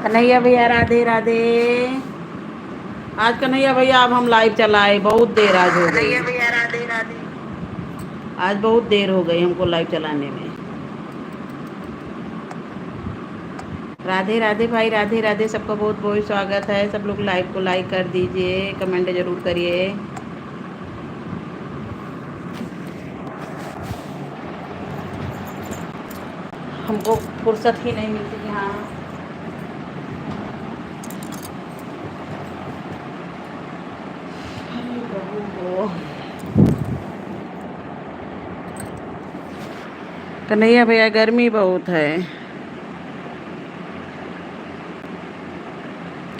कन्हैया भैया राधे राधे। आज कन्हैया भैया अब हम लाइव चलाए, बहुत देर आज हो गई। कन्हैया भैया राधे राधे। आज बहुत देर हो गई हमको लाइव चलाने में। राधे राधे भाई, राधे राधे। सबका बहुत बहुत स्वागत है। सब लोग लाइव को लाइक कर दीजिए, कमेंट जरूर करिए। हमको फुर्सत ही नहीं मिलती कि हाँ अरे प्रभु हो। कन्हैया भैया गर्मी बहुत है।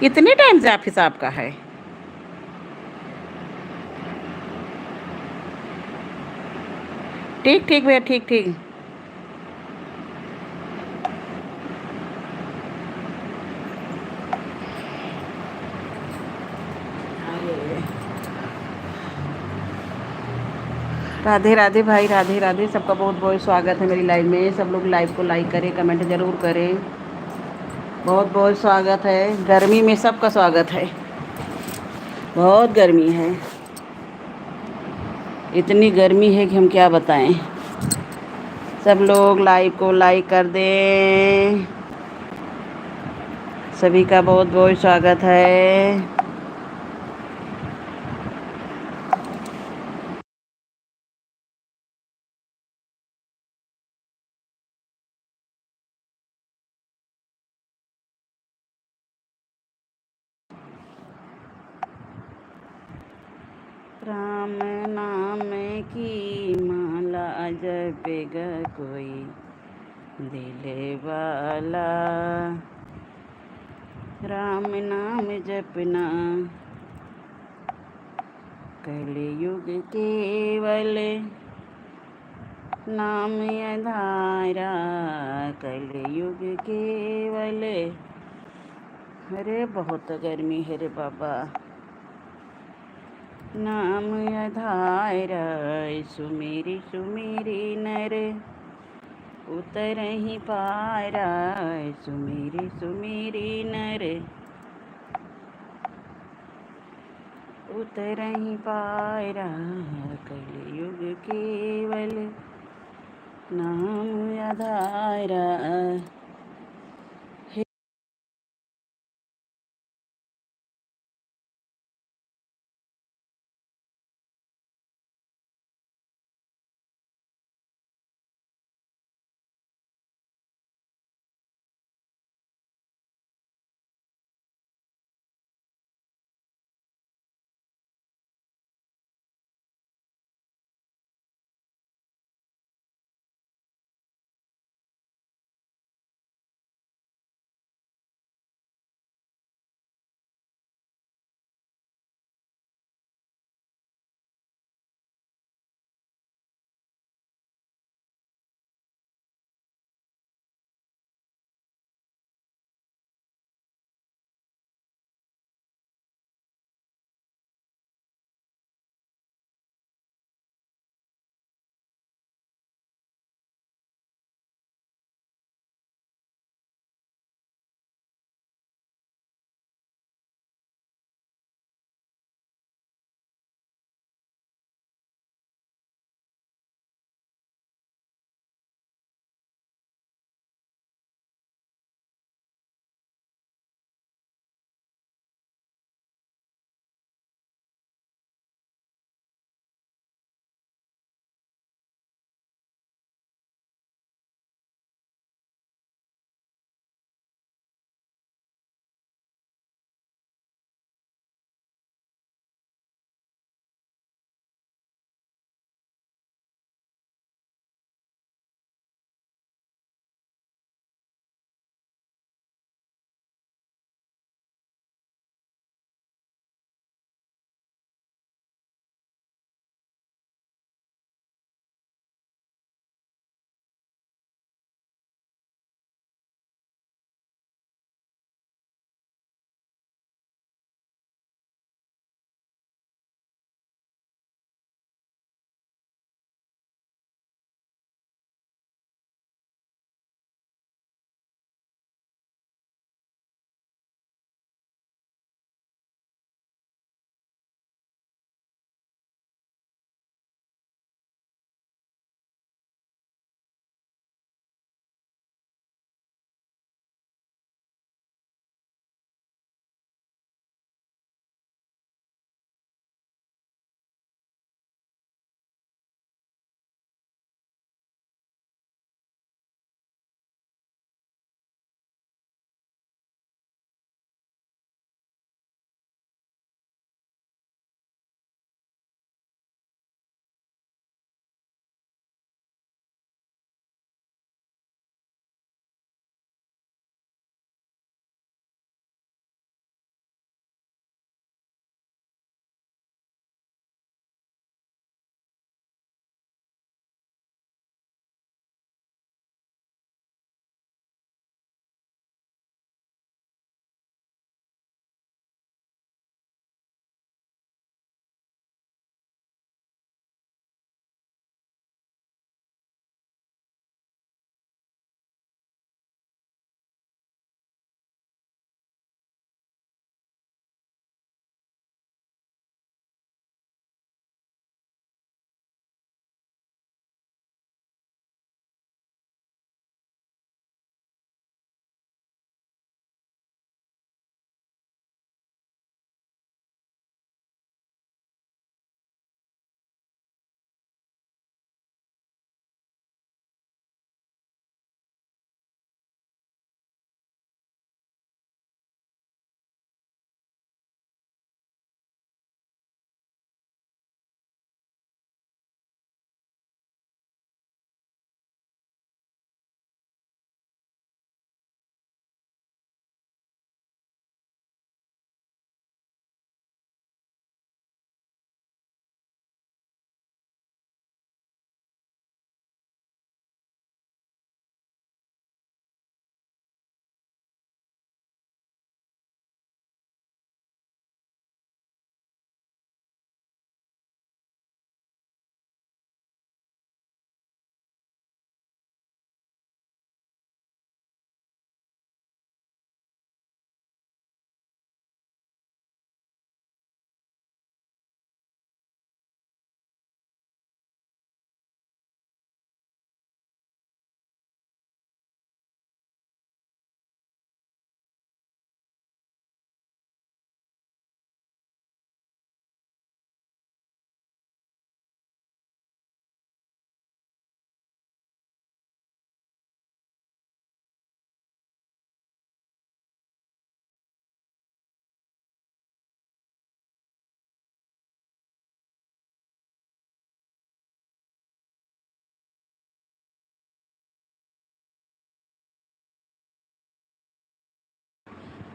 कितने टाइम से ऑफिस आपका है? ठीक ठीक भैया, ठीक ठीक। राधे राधे भाई, राधे राधे। सबका बहुत बहुत स्वागत है मेरी लाइव में। सब लोग लाइव को लाइक करें, कमेंट जरूर करें। बहुत बहुत स्वागत है। गर्मी में सबका स्वागत है। बहुत गर्मी है। इतनी गर्मी है कि हम क्या बताएं। सब लोग लाइव को लाइक कर दें। सभी का बहुत बहुत स्वागत है। राम नाम की माला जपेगा कोई दिल वाला। राम नाम जपना कलयुग केवल नाम आधारा। कलयुग केवल। अरे बहुत गर्मी है रे बाबा। नाम आधारा सुमेरी सुमेरी नर उतर ही पारा। सुमेरी सुमेरी नर उतर ही पारा। कलयुग केवल नाम आधारा।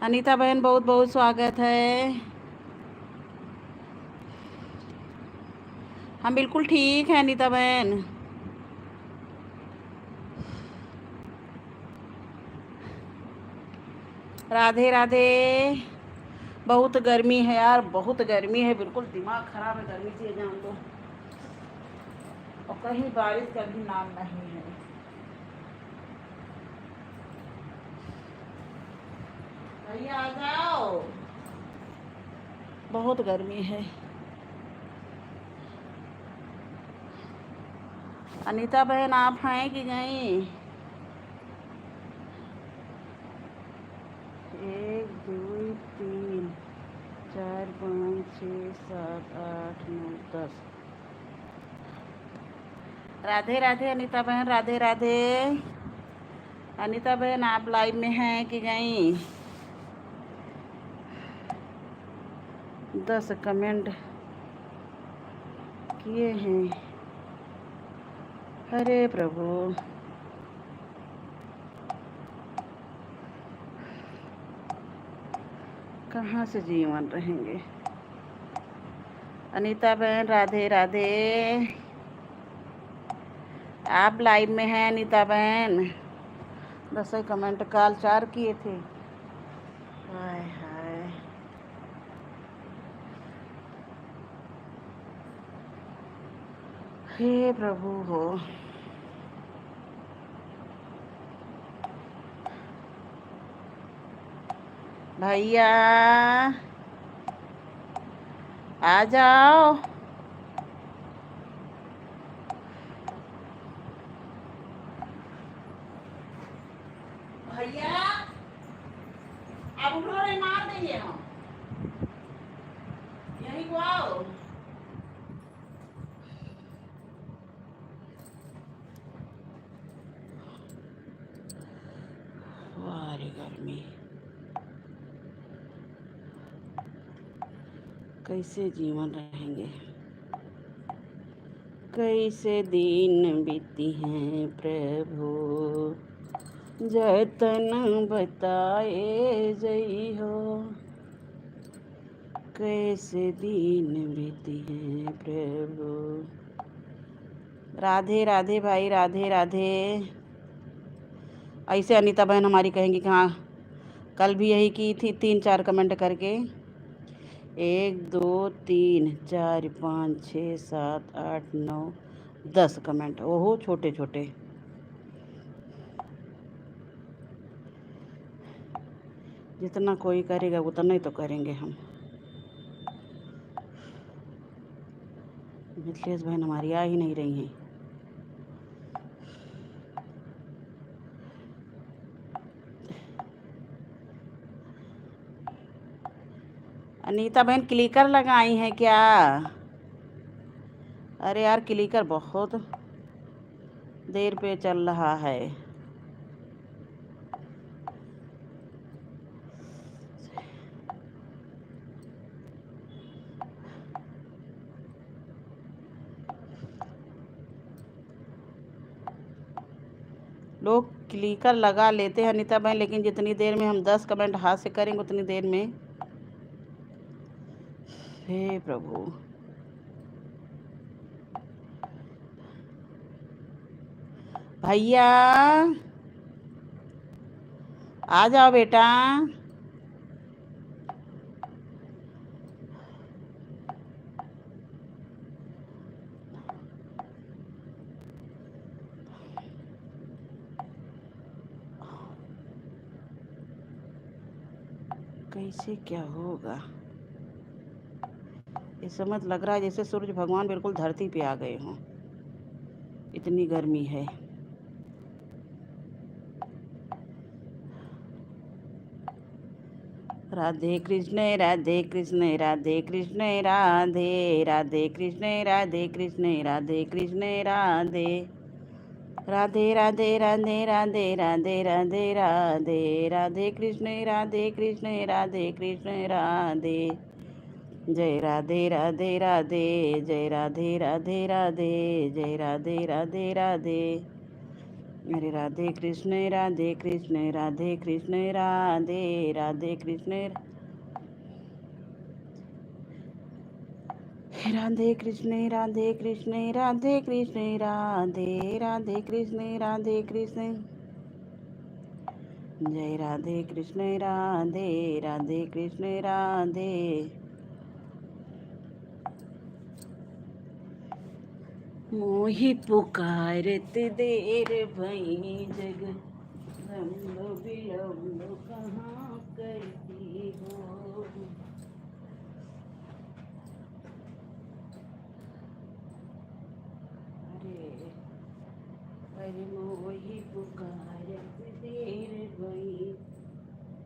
अनीता बहन बहुत बहुत स्वागत है। हम बिल्कुल ठीक हैं अनीता बहन। राधे राधे। बहुत गर्मी है यार, बहुत गर्मी है, बिल्कुल दिमाग खराब है गर्मी से जाऊँ तो। और कहीं बारिश का भी नाम नहीं है। भैया आ जाओ, बहुत गर्मी है। अनीता बहन आप हैं कि नहीं? 1 2 3 4 5 6 7 8 9 10। राधे राधे अनीता बहन, राधे राधे। अनीता बहन आप लाइव में हैं कि नहीं? 10 कमेंट किए हैं। अरे प्रभु, कहाँ से जीवन रहेंगे। अनीता बहन राधे राधे। आप लाइव में हैं अनीता बहन? 10 कमेंट काल 4 किए थे। हाय हाय, हे प्रभु हो। भैया आ जाओ। भैया अब उन्होंने मार देंगे हम, यहीं को आओ। वारी गर्मी, कैसे जीवन रहेंगे, कैसे दिन बीती हैं प्रभु, जतन बताए जई हो। कैसे दिन बीती हैं प्रभु। राधे राधे भाई, राधे राधे। ऐसे अनीता बहन हमारी कहेंगी कि हाँ कल भी यही की थी, 3 4 कमेंट करके। 1 2 3 4 5 6 7 8 9 10 कमेंट, ओहो छोटे छोटे। जितना कोई करेगा उतना ही तो करेंगे हम। मिथिलेश बहन हमारी आ ही नहीं रही हैं। अनीता बहन क्लिकर लगाई हैं क्या? अरे यार क्लिकर बहुत देर पे चल रहा है। लोग क्लिकर लगा लेते हैं अनीता बहन, लेकिन जितनी देर में हम 10 कमेंट हाथ से करेंगे उतनी देर में, हे प्रभु। भैया आ जाओ बेटा। कैसे क्या होगा, इस समय लग रहा है जैसे सूरज भगवान बिल्कुल धरती पे आ गए हों, इतनी गर्मी है। राधे कृष्ण राधे कृष्ण राधे कृष्ण राधे राधे कृष्ण राधे कृष्ण राधे कृष्ण राधे राधे राधे राधे राधे राधे राधे राधे राधे कृष्ण राधे कृष्ण राधे कृष्ण राधे। जय राधे राधे राधे, जय राधे राधे राधे, जय राधे राधे राधे। हरे राधे कृष्ण राधे कृष्ण राधे कृष्ण राधे राधे कृष्ण राधे कृष्ण राधे कृष्ण राधे कृष्ण राधे राधे कृष्ण राधे कृष्ण। जय राधे कृष्ण राधे राधे कृष्ण राधे। मोहि पुकारत देर भई जग रंग विलंब कहाँ करती हो। अरे अरे मोहि पुकारत देर भई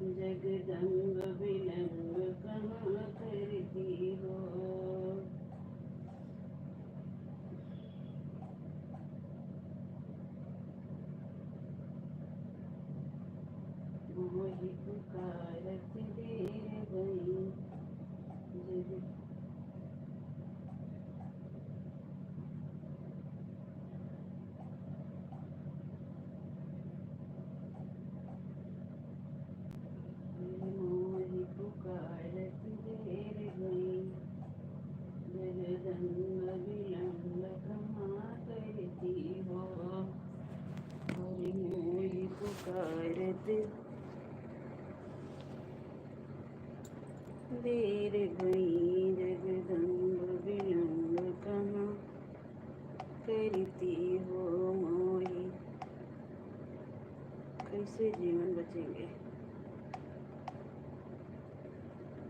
जगदम्ब विलंब कहाँ करती हो। मोहि पुकारत देर भई जग मोहि पुकारत देर भई जगदम्ब विलंब कहाँ करती हो। हरि मोहि पुकारत देर भई जगदम्ब विलंब कहाँ करती हो। मोहि कैसे जीवन बचेंगे।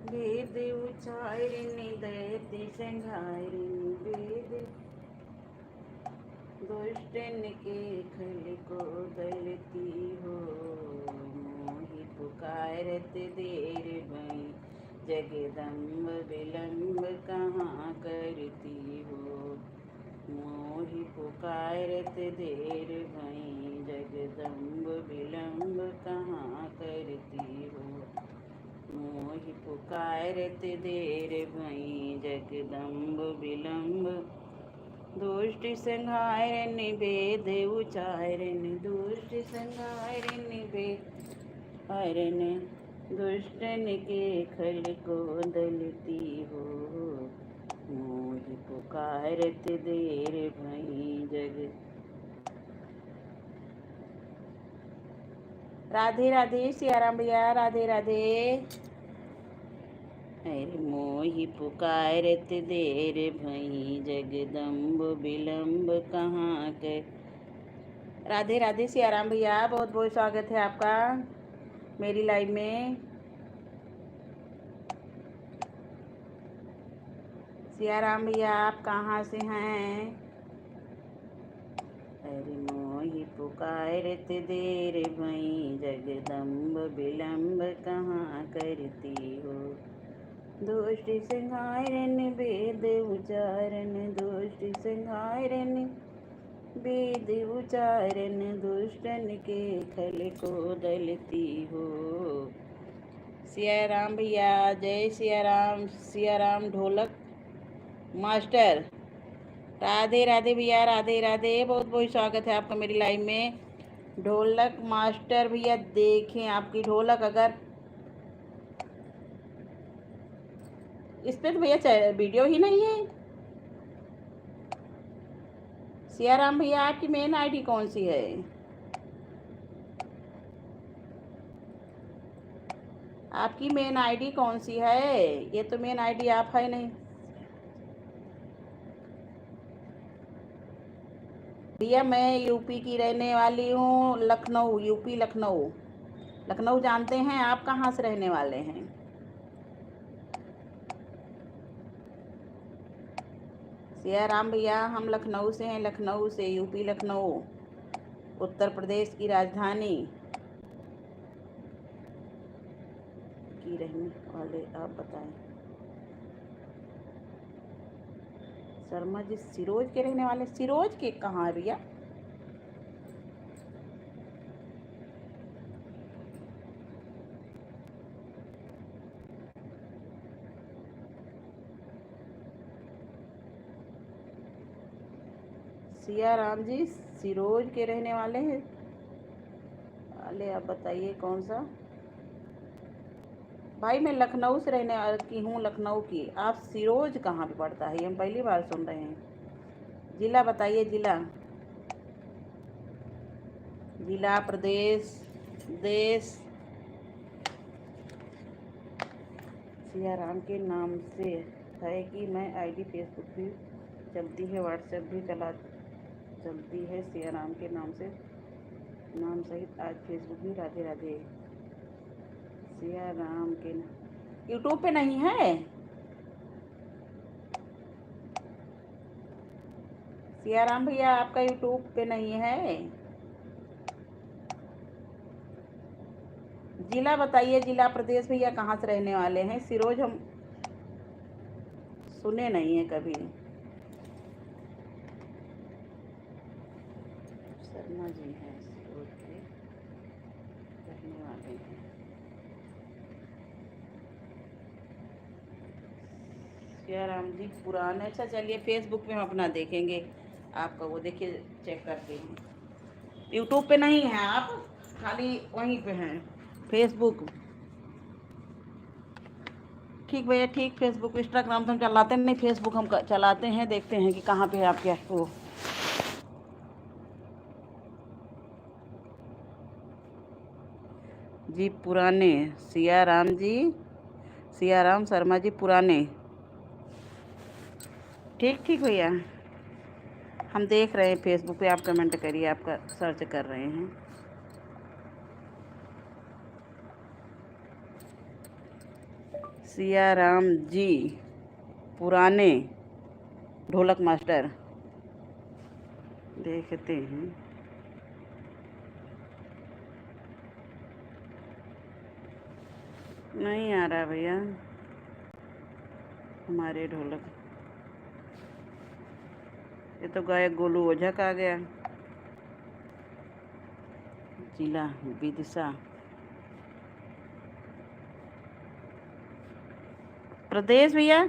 वेद उचारिणी दैत्य संहारिणी वेद दुष्टन के खल को दलती हो। मोहि पुकारत देर भई जगदम्ब विलंब कहाँ करती हो। मोहि पुकारत देर भई जगदम्ब विलंब कहाँ करती हो। मोहि पुकारत देर भई जगदम्ब विलंब दुष्ट संहारन वेद उचारन दुष्ट संहारन वेद हरन दुष्टन के खल को दलती हो। मोहि पुकारत देर भई जग। राधे राधे सियाराम भैया राधे राधे। अरे मोहि पुकारत देर भई जगदम्ब विलंब कहाँ कर। राधे राधे सियाराम भैया बहुत बहुत स्वागत है आपका मेरी लाइव में। सियाराम भैया आप कहाँ से हैं। अरे मोहि पुकारत देर भई जगदम्ब विलंब कहाँ करती हो। दुष्ट संहारन वेद उचारन दुष्ट संहारन वेद उचारन दुष्टन के खल को दलती हो। सिया राम भैया जय सिया राम ढोलक मास्टर राधे राधे भैया राधे राधे बहुत बहुत स्वागत है आपका मेरी लाइव में। ढोलक मास्टर भैया देखें आपकी ढोलक अगर इस पे तो भैया वीडियो ही नहीं है। सियाराम भैया आपकी मेन आईडी कौन सी है। आपकी मेन आईडी कौन सी है। ये तो मेन आईडी आप है नहीं। भैया मैं यूपी की रहने वाली हूँ लखनऊ यूपी लखनऊ। लखनऊ जानते हैं आप कहाँ से रहने वाले हैं। सियाराम भैया हम लखनऊ से हैं लखनऊ से यूपी लखनऊ उत्तर प्रदेश की राजधानी की रहने वाले आप बताएं। शर्मा जी सिरोज के रहने वाले सिरोज के कहाँ है भैया। सियाराम जी सिरोज के रहने वाले हैं। वाले आप बताइए कौन सा। भाई मैं लखनऊ से रहने की हूँ, लखनऊ की। आप सिरोज कहाँ पे पड़ता है, ये हम पहली बार सुन रहे हैं। जिला बताइए, जिला, जिला, प्रदेश, देश। सियाराम के नाम से है कि मैं आईडी फेसबुक भी चलती है, व्हाट्सएप भी चलती है। सियाराम के नाम से, नाम सहित आज फेसबुक भी। राधे राधे। सियाराम के यूट्यूब पे नहीं है। सियाराम भैया आपका यूट्यूब पे नहीं है। जिला बताइए, जिला, प्रदेश भैया कहाँ से रहने वाले हैं। सिरोज हम सुने नहीं है कभी। शर्मा जी हैं, सिरोज के रहने वाले हैं। सियाराम जी पुराने। अच्छा चलिए, फेसबुक पे हम अपना देखेंगे आपका, वो देखिए चेक करते हैं। यूट्यूब पे नहीं हैं आप, खाली वहीं पे हैं, फेसबुक। ठीक भैया ठीक। फेसबुक, इंस्टाग्राम तो हम चलाते नहीं, फेसबुक हम चलाते हैं, देखते हैं कि कहाँ पे है आप क्या वो। जी पुराने, सियाराम जी, सियाराम शर्मा जी पुराने। ठीक ठीक भैया, हम देख रहे हैं फेसबुक पे। आप कमेंट करिए, आपका सर्च कर रहे हैं। सियाराम जी पुराने ढोलक मास्टर, देखते हैं। नहीं आ रहा भैया हमारे ढोलक। ये तो गायक गोलू ओझा का आ गया। जिला विदिशा, प्रदेश भैया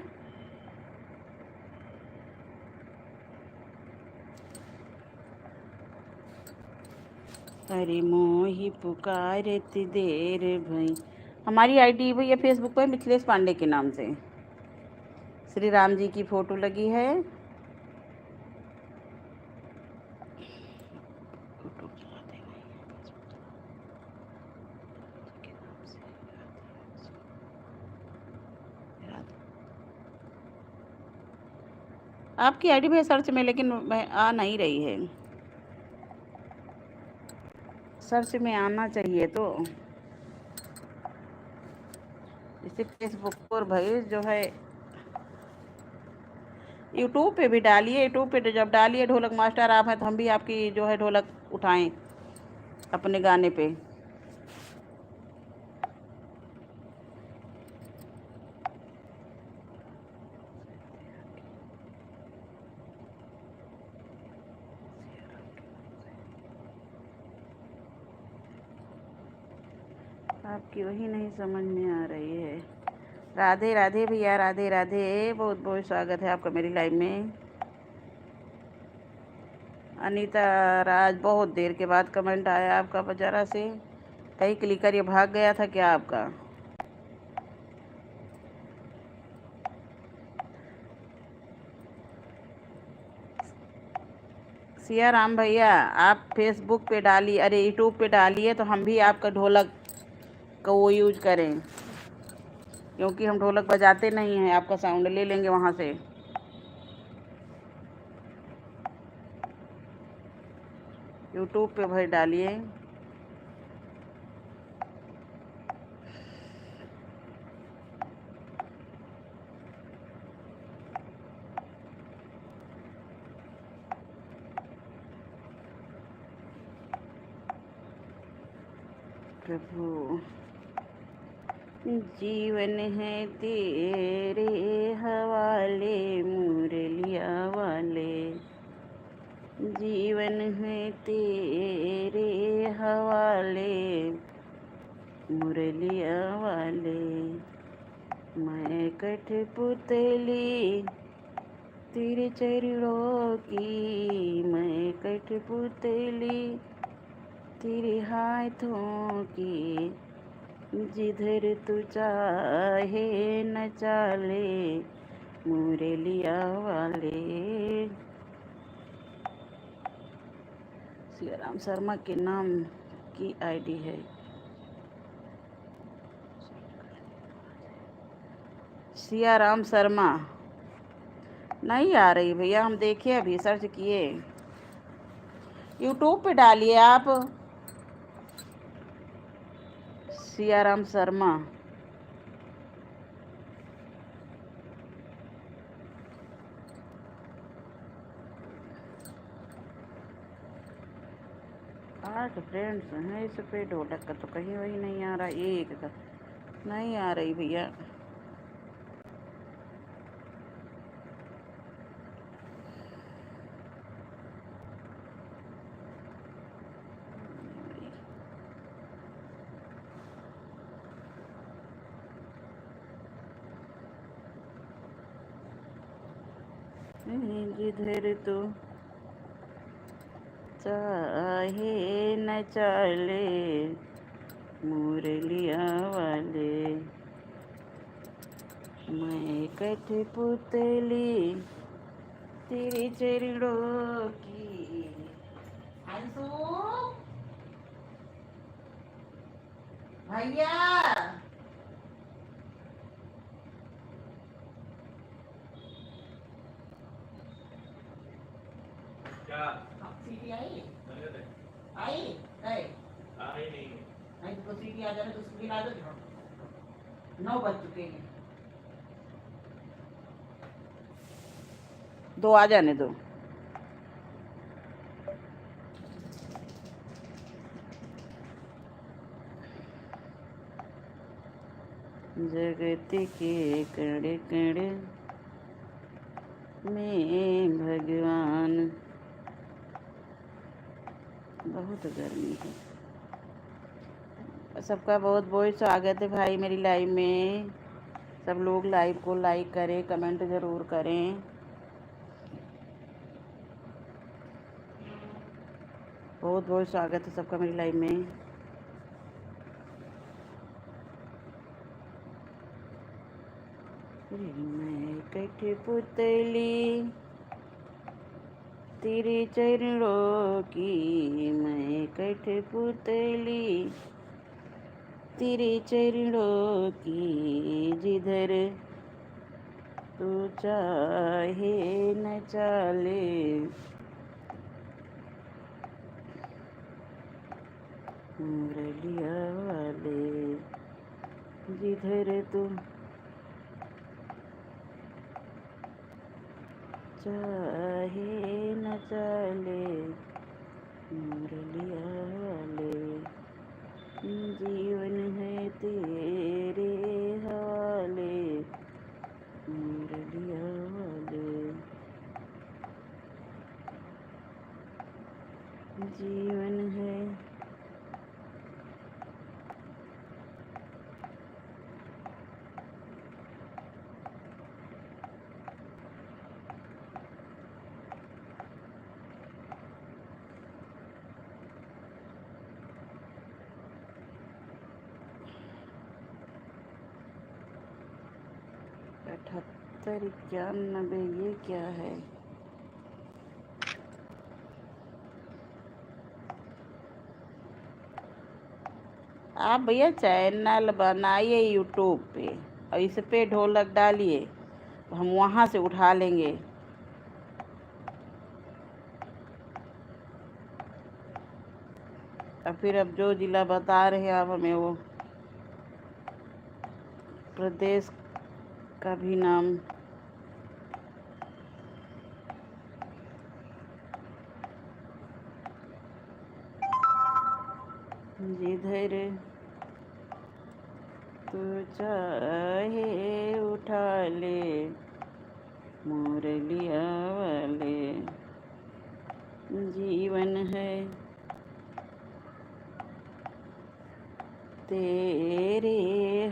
अरे मोही पुकारती देर भई। हमारी आईडी भैया फेसबुक पर मिथिलेश पांडे के नाम से। श्री राम जी की फोटो लगी है। आपकी आईडी भैया सर्च में, लेकिन मैं आ नहीं रही है। सर्च में आना चाहिए तो। जैसे फेसबुक पर भाई जो है, यूट्यूब पे भी डालिए। यूट्यूब पे जब डालिए ढोलक मास्टर आप हैं, तो हम भी आपकी जो है ढोलक उठाएं अपने गाने पे। आपकी वही नहीं समझ में आ रही है। राधे राधे भैया, राधे राधे। बहुत बहुत स्वागत है आपका मेरी लाइव में। अनीता राज, बहुत देर के बाद कमेंट आया आपका बजारा से। कहीं क्लिक कर ये भाग गया था क्या आपका। सिया राम भैया आप फेसबुक पे डालिए, अरे यूट्यूब पे डालिए, तो हम भी आपका ढोलक का वो यूज करें, क्योंकि हम ढोलक बजाते नहीं हैं। आपका साउंड ले लेंगे वहाँ से। यूट्यूब पे भाई डालिए। प्रभु जीवन है तेरे हवाले, मुरलिया वाले। जीवन है तेरे हवाले, मुरलिया वाले। मैं कठपुतली तेरे चरणों की, मैं कठपुतली तेरे हाथों की जिधर तू चाहे न चाले मुरलिया वाले। सियाराम शर्मा के नाम की आईडी है। सियाराम शर्मा नहीं आ रही भैया, हम देखे अभी सर्च किए। यूट्यूब पे डालिए आप सियाराम शर्मा। आठ फ्रेंड्स हैं इस पे, ढोलक का तो कहीं वही नहीं आ रहा, एक का नहीं आ रही भैया। जिधर तू चाहे न चले मुरलिया वाले। मैं कठपुतली तेरे चरणों की। अंशु भैया क्या सीटी आई? आई नहीं आई नहीं तो सीटी आ जाए तो उसको गिरा दो। 9 बज चुके हैं, 2 आ जाने दो। जगत के कण कण में भगवान। बहुत गर्मी है। सबका बहुत बहुत स्वागत है भाई मेरी लाइव में। सब लोग लाइव को लाइक करें, कमेंट ज़रूर करें। बहुत बहुत स्वागत है सबका मेरी लाइव में। मैं कठपुतली तेरे चरणों की, मैं कठपुतली तेरे चरणों की। जिधर तू चाहे न चाले मुरलिया वाले। जिधर तू चाहे न चले मुरलिया वाले। जीवन है तेरे हवाले मुरलिया वाले। जीवन है अठहत्तर 91। ये क्या है? आप भैया चैनल बनाइए यूट्यूब पे और इस पे ढोलक डालिए, हम वहाँ से उठा लेंगे। और फिर अब जो ज़िला बता रहे हैं आप हमें, वो प्रदेश का भी नाम। जिधर तू चाहे उठा ले मुरलिया वाले। जीवन है तेरे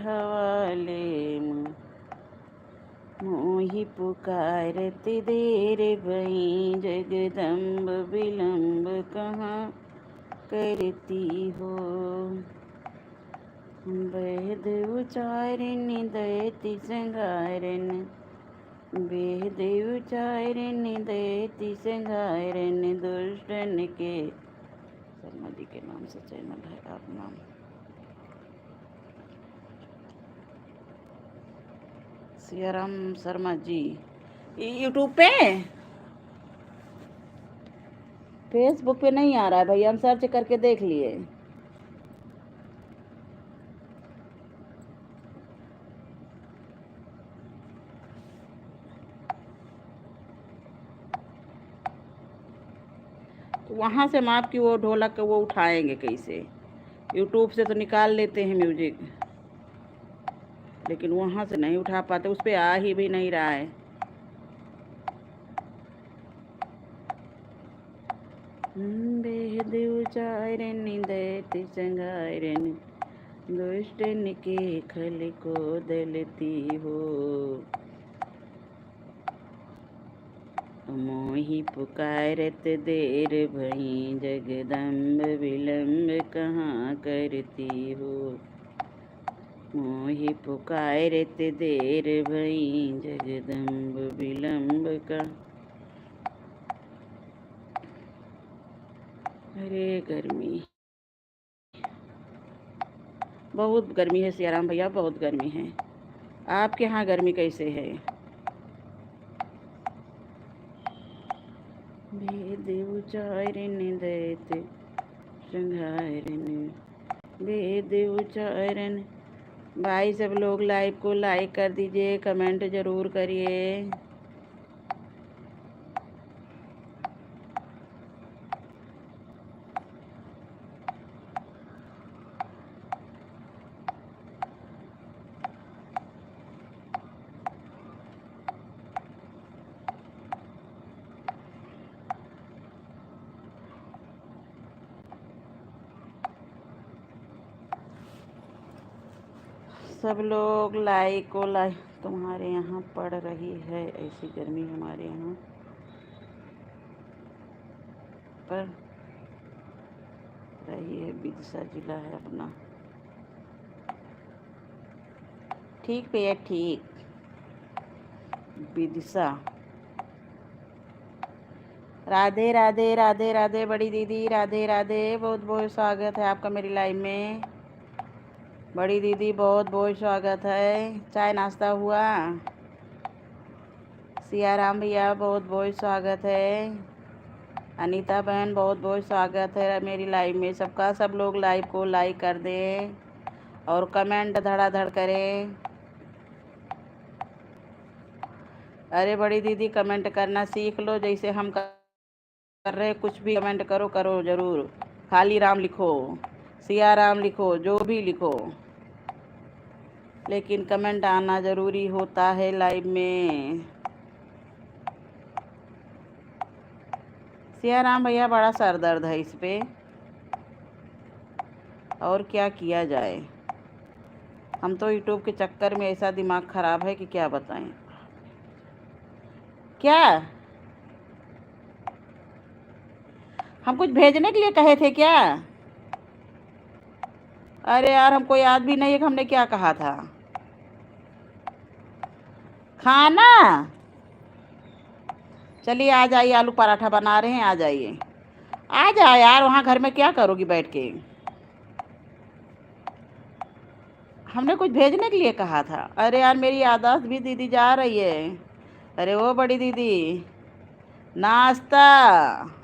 हवाले। मोहि पुकारत देर भई जगदम्ब विलम्ब कहाँ। करती हो। बेहद उचारन दैति संगारन, बेहद उचारन दैति संगारन, दुष्टन के। शर्मा जी के नाम से चैनल है आप नाम। सियाराम शर्मा जी यूट्यूब पे, फेसबुक पे नहीं आ रहा है भैया, हम सर्च करके देख लिए। तो वहाँ से हम आपकी वो ढोलक वो उठाएंगे कैसे? यूट्यूब से तो निकाल लेते हैं म्यूजिक, लेकिन वहाँ से नहीं उठा पाते, उस पर आ ही भी नहीं रहा है। बेहद उचारन दैति संगारन, दुष्टन के खल को दलती हो। मोहि पुकारत देर भई, जगदम्ब विलम्ब कहाँ करती हो। मोहि पुकारत देर भई, जगदम्ब विलम्ब का। अरे गर्मी, बहुत गर्मी है सियाराम भैया, बहुत गर्मी है। आपके यहाँ गर्मी कैसे है? भेद उचारन दैत संघारन, भेद उचारन। भाई सब लोग लाइव को लाइक कर दीजिए, कमेंट ज़रूर करिए। सब लोग लाइक को लाइक। तुम्हारे यहाँ पड़ रही है ऐसी गर्मी? हमारे यहाँ पर रही है। विदिशा जिला है अपना। ठीक भैया ठीक। विदिशा। राधे राधे राधे राधे बड़ी दीदी, राधे राधे, बहुत बहुत स्वागत है आपका मेरी लाइव में। बड़ी दीदी बहुत बहुत स्वागत है। चाय नाश्ता हुआ? सियाराम भैया बहुत बहुत स्वागत है। अनीता बहन बहुत बहुत स्वागत है मेरी लाइव में। सबका सब लोग लाइव को लाइक कर दें और कमेंट धड़ाधड़ करें। अरे बड़ी दीदी कमेंट करना सीख लो, जैसे हम कर रहे। कुछ भी कमेंट करो, करो ज़रूर। खाली राम लिखो, सिया राम लिखो, जो भी लिखो, लेकिन कमेंट आना ज़रूरी होता है लाइव में। सिया राम भैया बड़ा सर दर्द है इस पे, और क्या किया जाए। हम तो यूट्यूब के चक्कर में ऐसा दिमाग ख़राब है कि क्या बताएं। क्या हम कुछ भेजने के लिए कहे थे क्या? अरे यार हमको याद भी नहीं है कि हमने क्या कहा था। खाना, चलिए आ जाइए, आलू पराठा बना रहे हैं, आ जाइए। आ जाओ यार, वहाँ घर में क्या करोगी बैठ के? हमने कुछ भेजने के लिए कहा था। अरे यार मेरी याददाश्त भी दीदी जा रही है। अरे वो बड़ी दीदी, नाश्ता।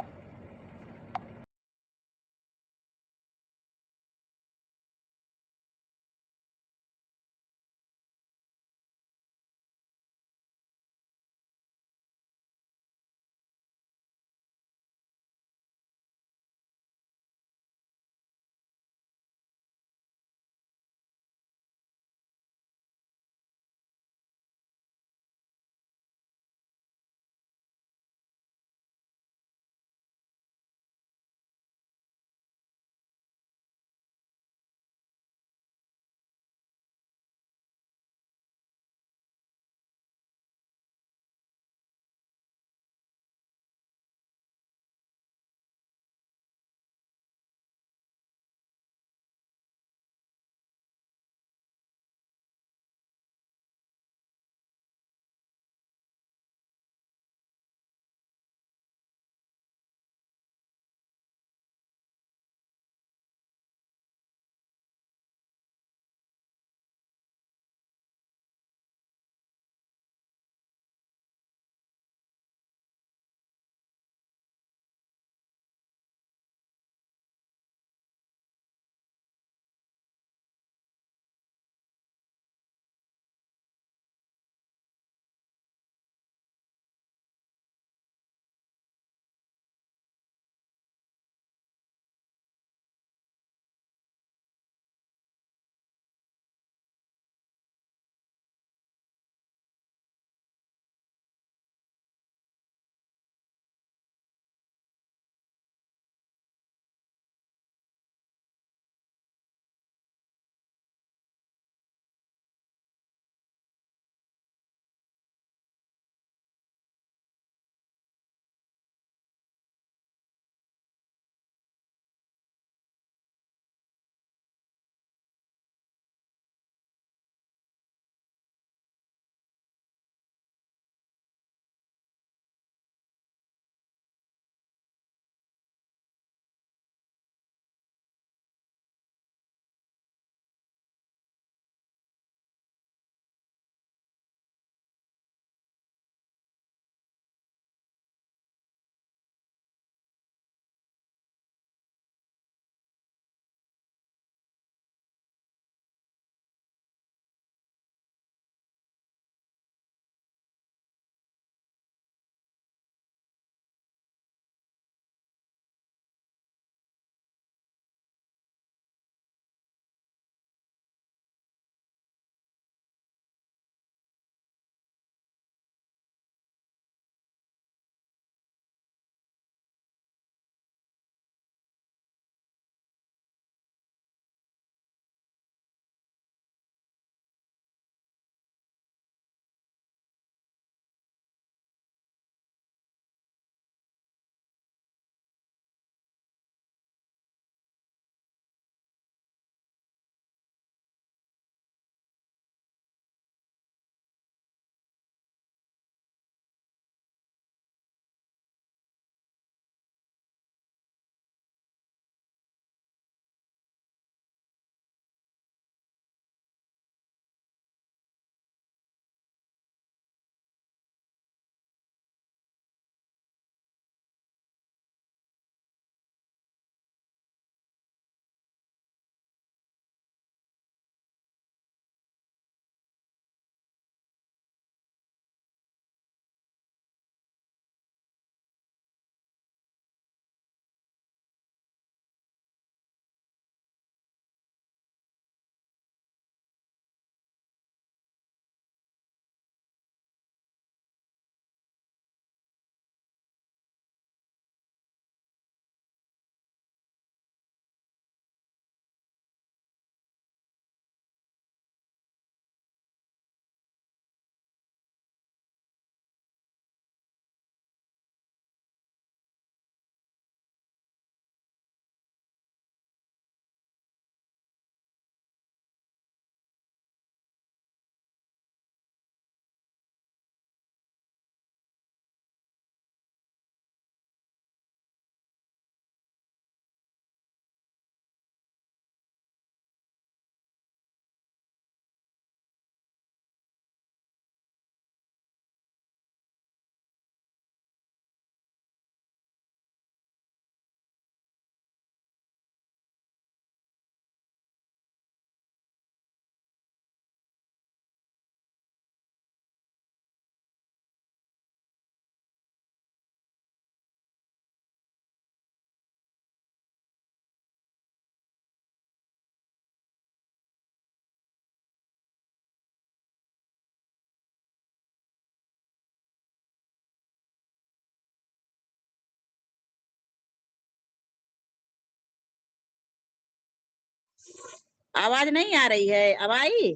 आवाज नहीं आ रही है, अब आई?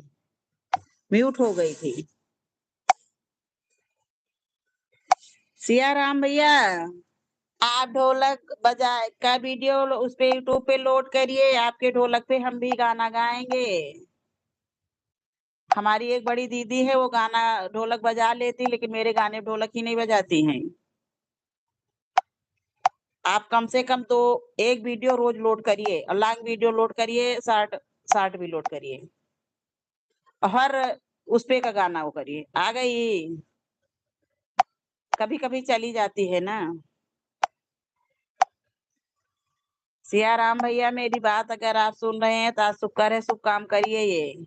म्यूट हो गई थी। सिया राम भैया, आप ढोलक बजाए का वीडियो उस पे यूट्यूब पे लोड करिए, आपके ढोलक पे हम भी गाना गाएंगे। हमारी एक बड़ी दीदी है, वो गाना ढोलक बजा लेती, लेकिन मेरे गाने ढोलक ही नहीं बजाती हैं। आप कम से कम तो एक वीडियो रोज लोड करिए, और लॉन्ग वीडियो लोड करिए, शॉर्ट शॉर्ट भी लोड करिए। हर उस पे का गाना वो करिए। आ गई? कभी कभी चली जाती है ना। सिया राम भैया, मेरी बात अगर आप सुन रहे हैं तो आज शुक्र है, शुभ काम करिए ये।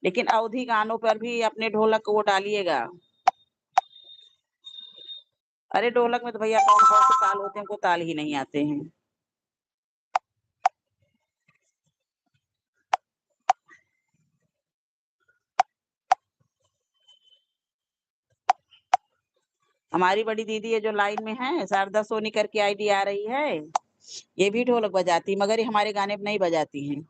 लेकिन अवधि गानों पर भी अपने ढोलक को वो डालिएगा। अरे ढोलक में तो भैया कौन कौन से ताल होते हैं, उनको ताल ही नहीं आते हैं। हमारी बड़ी दीदी है जो लाइन में है, शारदा सोनी करके आईडी आ रही है, ये भी ढोलक बजाती, मगर ये हमारे गाने पे नहीं बजाती हैं।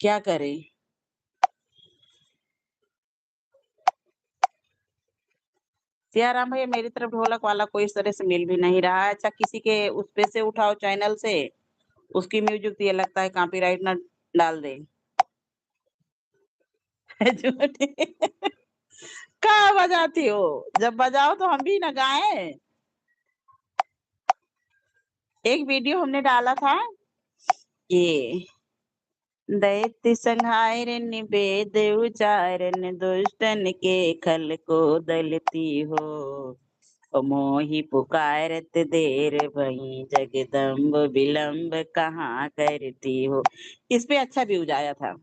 क्या करें? सियाराम भैया, मेरी तरफ ढोलक वाला कोई इस तरह से मिल भी नहीं रहा है। अच्छा, किसी के उस पे से उठाओ, चैनल से, उसकी म्यूजिक तो ये लगता है कॉपीराइट ना डाल दे। झूठी। कहाँ बजाती हो? जब बजाओ तो हम भी ना गाएं। एक वीडियो हमने डाला था, ये दैत्य संहारन वेद उचारन दुष्टन के खल को दलती हो, मोहि पुकारत देर भई जगदम्ब विलंब कहाँ करती हो। इस पे अच्छा व्यूज आया था।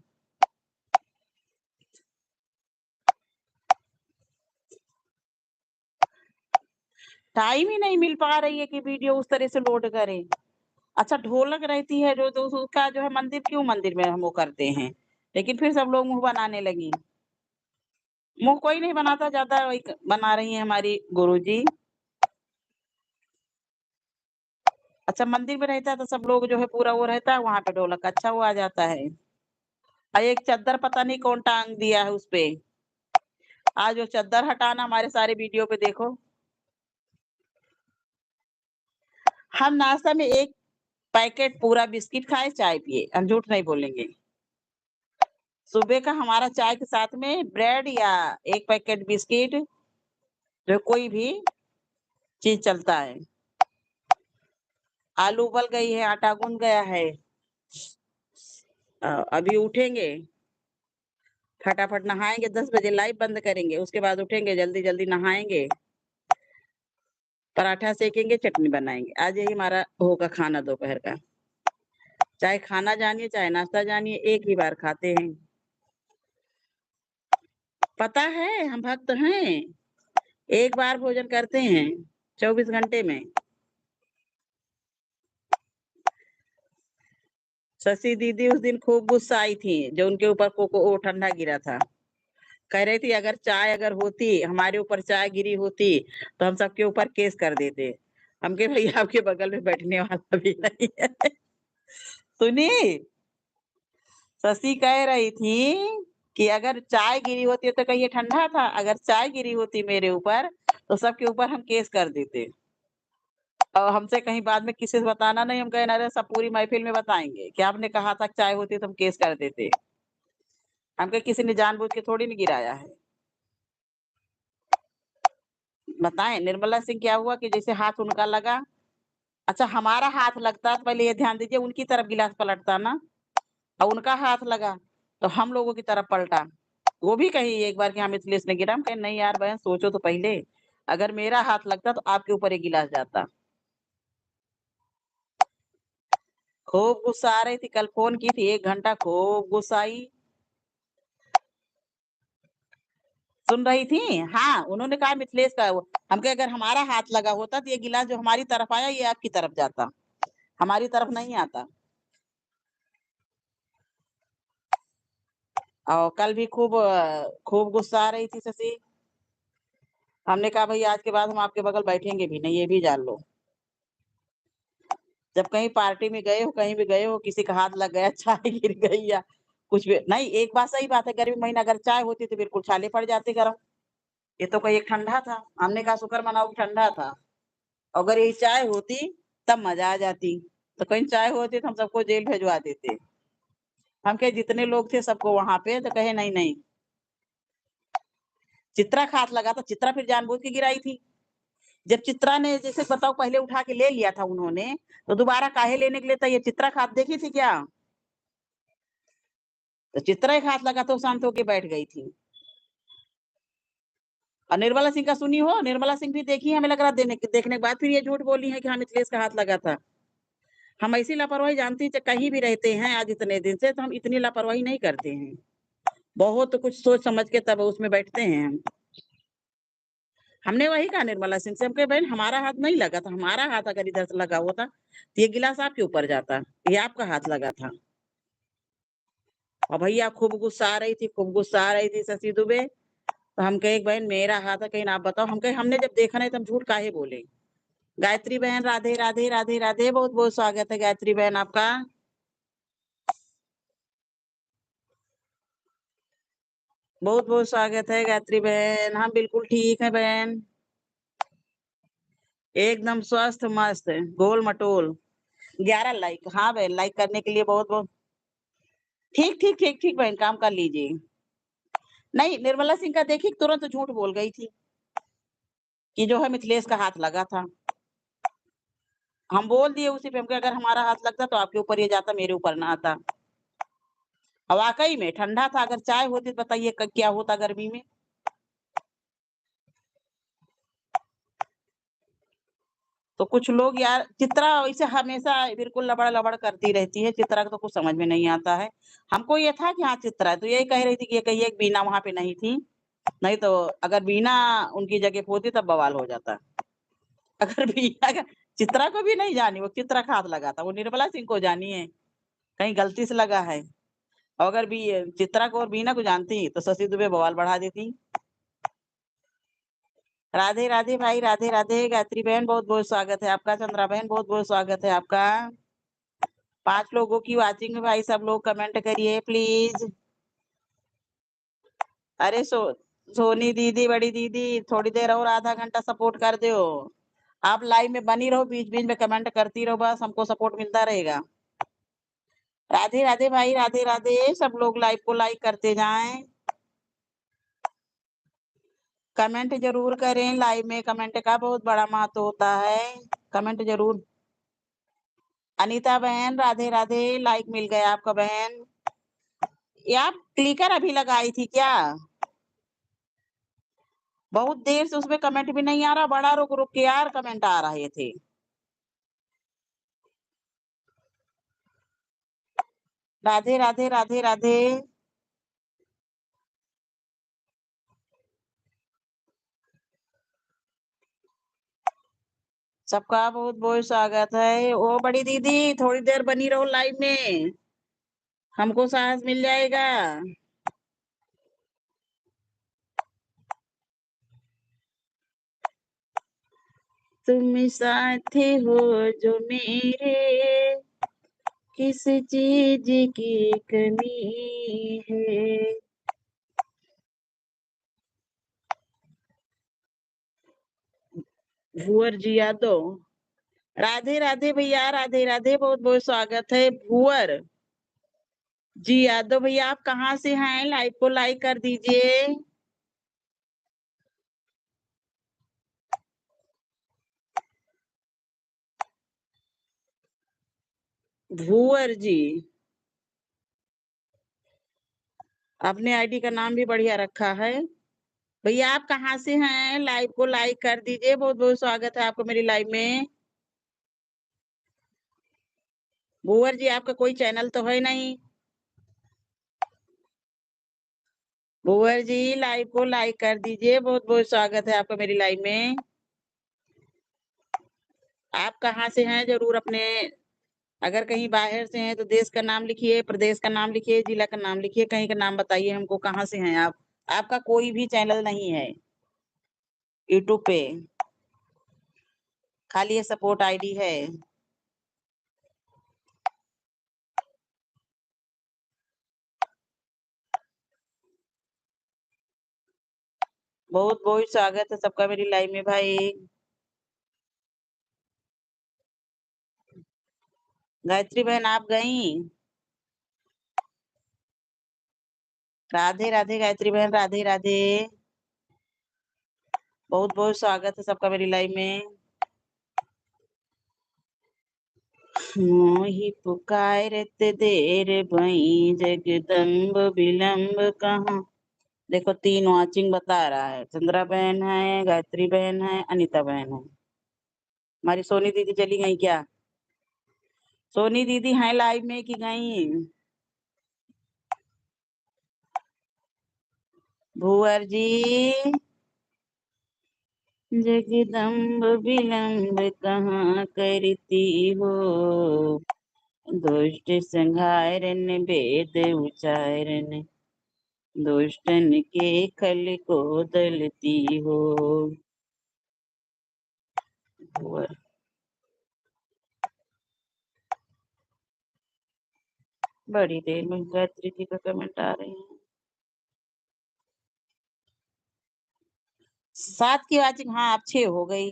टाइम ही नहीं मिल पा रही है कि वीडियो उस तरह से लोड करें। अच्छा, ढोलक रहती है जो, तो उसका जो है मंदिर, क्यों मंदिर में हम वो करते हैं, लेकिन फिर सब लोग मुंह बनाने लगी। मुंह कोई नहीं बनाता, ज्यादा वही बना रही है हमारी गुरुजी। अच्छा, मंदिर में रहता है तो सब लोग जो है पूरा वो रहता है वहां पे, ढोलक अच्छा वो आ जाता है। और एक चद्दर पता नहीं कौन टांग दिया है उस पे। आज वो चद्दर हटाना, हमारे सारे वीडियो पे देखो। हम नाश्ता में एक पैकेट पूरा बिस्किट खाए, चाय पिए, हम झूठ नहीं बोलेंगे। सुबह का हमारा चाय के साथ में ब्रेड या एक पैकेट बिस्किट, जो कोई भी चीज चलता है। आलू उबल गई है, आटा गूंद गया है। अभी उठेंगे, फटाफट नहाएंगे, 10 बजे लाइव बंद करेंगे, उसके बाद उठेंगे, जल्दी जल्दी नहाएंगे, पराठा सेकेंगे, चटनी बनाएंगे। आज यही हमारा होगा खाना दोपहर का। चाहे खाना जानिए चाहे नाश्ता जानिए, एक ही बार खाते हैं। पता है, हम भक्त हैं, एक बार भोजन करते हैं 24 घंटे में। शशि दीदी उस दिन खूब गुस्सा आई थी, जो उनके ऊपर कोको वो ठंडा गिरा था। कह रही थी अगर चाय अगर होती, हमारे ऊपर चाय गिरी होती, तो हम सबके ऊपर केस कर देते। हम के भैया आपके बगल में बैठने वाला भी नहीं है। सुनी? शशि कह रही थी कि अगर चाय गिरी होती तो कहिए ठंडा था, अगर चाय गिरी होती मेरे ऊपर तो सबके ऊपर हम केस कर देते। और हमसे कहीं बाद में किसी से बताना नहीं, हम कहे अरे सब पूरी महफिल में बताएंगे कि आपने कहा था चाय होती तो हम केस कर देते। हमके किसी ने जानबूझ के थोड़ी नहीं गिराया है। बताएं निर्मला सिंह क्या हुआ कि जैसे हाथ उनका लगा, अच्छा हमारा हाथ लगता तो पहले ये ध्यान दीजिए, उनकी तरफ गिलास पलटता ना, और उनका हाथ लगा तो हम लोगों की तरफ पलटा। वो भी कही एक बार कि हाँ मिथिलेश ने गिरा, हम कहे नहीं यार बहन, सोचो तो पहले, अगर मेरा हाथ लगता तो आपके ऊपर एक गिलास जाता। खूब गुस्सा आ रही थी, कल फोन की थी 1 घंटा, खूब गुस्सा आई। सुन रही थी? हाँ, उन्होंने कहा मिथिलेश का हम कहे अगर हमारा हाथ लगा होता तो ये गिलास जो हमारी तरफ आया ये आपकी तरफ जाता, हमारी तरफ नहीं आता। और कल भी खूब खूब गुस्सा आ रही थी शशि। हमने कहा भाई आज के बाद हम आपके बगल बैठेंगे भी नहीं, ये भी जान लो। जब कहीं पार्टी में गए हो, कहीं भी गए हो, किसी का हाथ लग गया, चाय गिर गई या कुछ भी नहीं, एक बात सही बात है, गर्मी महीना अगर चाय होती तो बिल्कुल छाले पड़ जाते गरम। ये तो कोई एक ठंडा था, हमने कहा शुक्र मनाओ कि ठंडा था। अगर यही चाय होती तब मजा आ जाती। तो कहीं चाय होती तो हम सबको जेल भिजवा देते। हम कहे जितने लोग थे सबको वहां पे, तो कहे नहीं नहीं, चित्रा का हाथ लगा था, चित्रा फिर जानबूझ के गिराई थी। जब चित्रा ने जैसे बताओ पहले उठा के ले लिया था उन्होंने, तो दोबारा काहे लेने के लिए था, ये चित्रा का हाथ देखी थी क्या? तो चित्रा एक हाथ लगा तो शांत होके बैठ गई थी। और निर्मला सिंह का सुनी हो, निर्मला सिंह भी देखी, हमें लग रहा देखने के बाद फिर ये झूठ बोली है कि हाँ मिथिलेश का हाथ लगा था। हम ऐसी लापरवाही जानती है, कहीं भी रहते हैं आज इतने दिन से, तो हम इतनी लापरवाही नहीं करते हैं। बहुत कुछ सोच समझ के तब उसमें बैठते हैं हम। हमने वही कहा निर्मला सिंह से, हम कहे बहन हमारा हाथ नहीं लगा था, हमारा हाथ अगर इधर से लगा होता तो ये गिलास आपके ऊपर जाता, ये आपका हाथ लगा था। और भैया खूब गुस्सा आ रही थी, खूब गुस्सा आ रही थी शशि दुबे। तो हम कहे बहन मेरा हाथ है, कहीं आप बताओ। हम कहे हमने जब देखा नहीं तो हम झूठ काहे बोले। गायत्री बहन राधे राधे राधे राधे, बहुत बहुत स्वागत है गायत्री बहन आपका। बहुत बहुत स्वागत है गायत्री बहन। हम बिल्कुल ठीक है बहन, एकदम स्वस्थ मस्त गोल मटोल। 11 लाइक, हाँ बहन लाइक करने के लिए बहुत बहुत ठीक ठीक ठीक ठीक बहन, काम कर लीजिए। नहीं निर्मला सिंह का देखी तुरंत झूठ बोल गई थी कि जो है मिथिलेश का हाथ लगा था। हम बोल दिए उसी पे, हम अगर हमारा हाथ लगता तो आपके ऊपर ये जाता, मेरे ऊपर ना आता। वाकई में ठंडा था, अगर चाय होती तो बताइए क्या होता गर्मी में। तो कुछ लोग यार, चित्रा वैसे हमेशा बिल्कुल लबड़ लबड़ करती रहती है, चित्रा को तो कुछ समझ में नहीं आता है। हमको ये था कि हाँ चित्रा है, तो यही कह रही थी कि ये कहिए बीना वहां पे नहीं थी, नहीं तो अगर बीना उनकी जगह पे होती तब बवाल हो जाता। अगर बीना चित्रा को भी नहीं जानी, वो चित्रा का हाथ लगा था, वो निर्मला सिंह को जानी है, कहीं गलती से लगा है। और अगर भी चित्रा को और बीना को जानती तो शशि दुबे बवाल बढ़ा देती। राधे राधे भाई, राधे राधे गायत्री बहन, बहुत बहुत स्वागत है आपका। चंद्रा बहन बहुत बहुत स्वागत है आपका। 5 लोगों की वाचिंग है भाई, सब लोग कमेंट करिए प्लीज। अरे सोनी दीदी, बड़ी दीदी, थोड़ी देर और आधा घंटा सपोर्ट कर दो। आप लाइव में बनी रहो, बीच बीच में कमेंट करती रहो, बस हमको सपोर्ट मिलता रहेगा। राधे राधे भाई, राधे राधे, सब लोग लाइव को लाइक करते जाएं, कमेंट जरूर करें। लाइव में कमेंट का बहुत बड़ा महत्व होता है, कमेंट जरूर। अनीता बहन राधे राधे, लाइक मिल गया आपका बहन। ये आप क्लिकर अभी लगाई थी क्या? बहुत देर से उसमें कमेंट भी नहीं आ रहा, बड़ा रुक रुक के यार कमेंट आ रहे थे। राधे राधे राधे राधे। सबका बहुत बहुत स्वागत है। ओ बड़ी दीदी थोड़ी देर बनी रहो लाइव में, हमको साहस मिल जाएगा। तुम साथी हो जो मेरे, किस चीज की कमी है। भुअर जी यादव, राधे राधे भैया, राधे राधे, बहुत बहुत स्वागत है। भुअर जी यादव भैया, आप कहाँ से हैं? लाइव को लाइक कर दीजिए। भुअर जी, अपने आईडी का नाम भी बढ़िया रखा है। भैया आप कहाँ से हैं? लाइव को लाइक कर दीजिए, बहुत बहुत स्वागत है आपको मेरी लाइव में। भुअर जी आपका कोई चैनल तो है नहीं? भुअर जी लाइव को लाइक कर दीजिए, बहुत बहुत स्वागत है आपका मेरी लाइव में। आप कहाँ से हैं जरूर अपने, अगर कहीं बाहर से हैं तो देश का नाम लिखिए, प्रदेश का नाम लिखिए, जिला का नाम लिखिए, कहीं का नाम बताइए हमको, कहाँ से हैं आप। आपका कोई भी चैनल नहीं है, यूट्यूब पे खाली ये सपोर्ट आईडी है। बहुत बहुत स्वागत है सबका मेरी लाइव में भाई। गायत्री बहन आप गई? राधे राधे गायत्री बहन, राधे राधे। बहुत बहुत स्वागत है सबका मेरी लाइव में। मोहि पुकारत देर भई, जगदम्ब विलम्ब कहाँ। देखो 3 वाचिंग बता रहा है। चंद्रा बहन है, गायत्री बहन है, अनीता बहन है। हमारी सोनी दीदी चली गई क्या? सोनी दीदी हैं लाइव में कि गई? भूअर जी। जगदम्ब विलम्ब कहाँ करती हो, दुष्ट संहारन वेद उच्चारण, दुष्टन के खल को दलती हो। भूअर बड़ी देर में गायत्री जी का कमेंट आ रहे हैं। 7 की वाचिंग, हाँ अब 6 हो गई।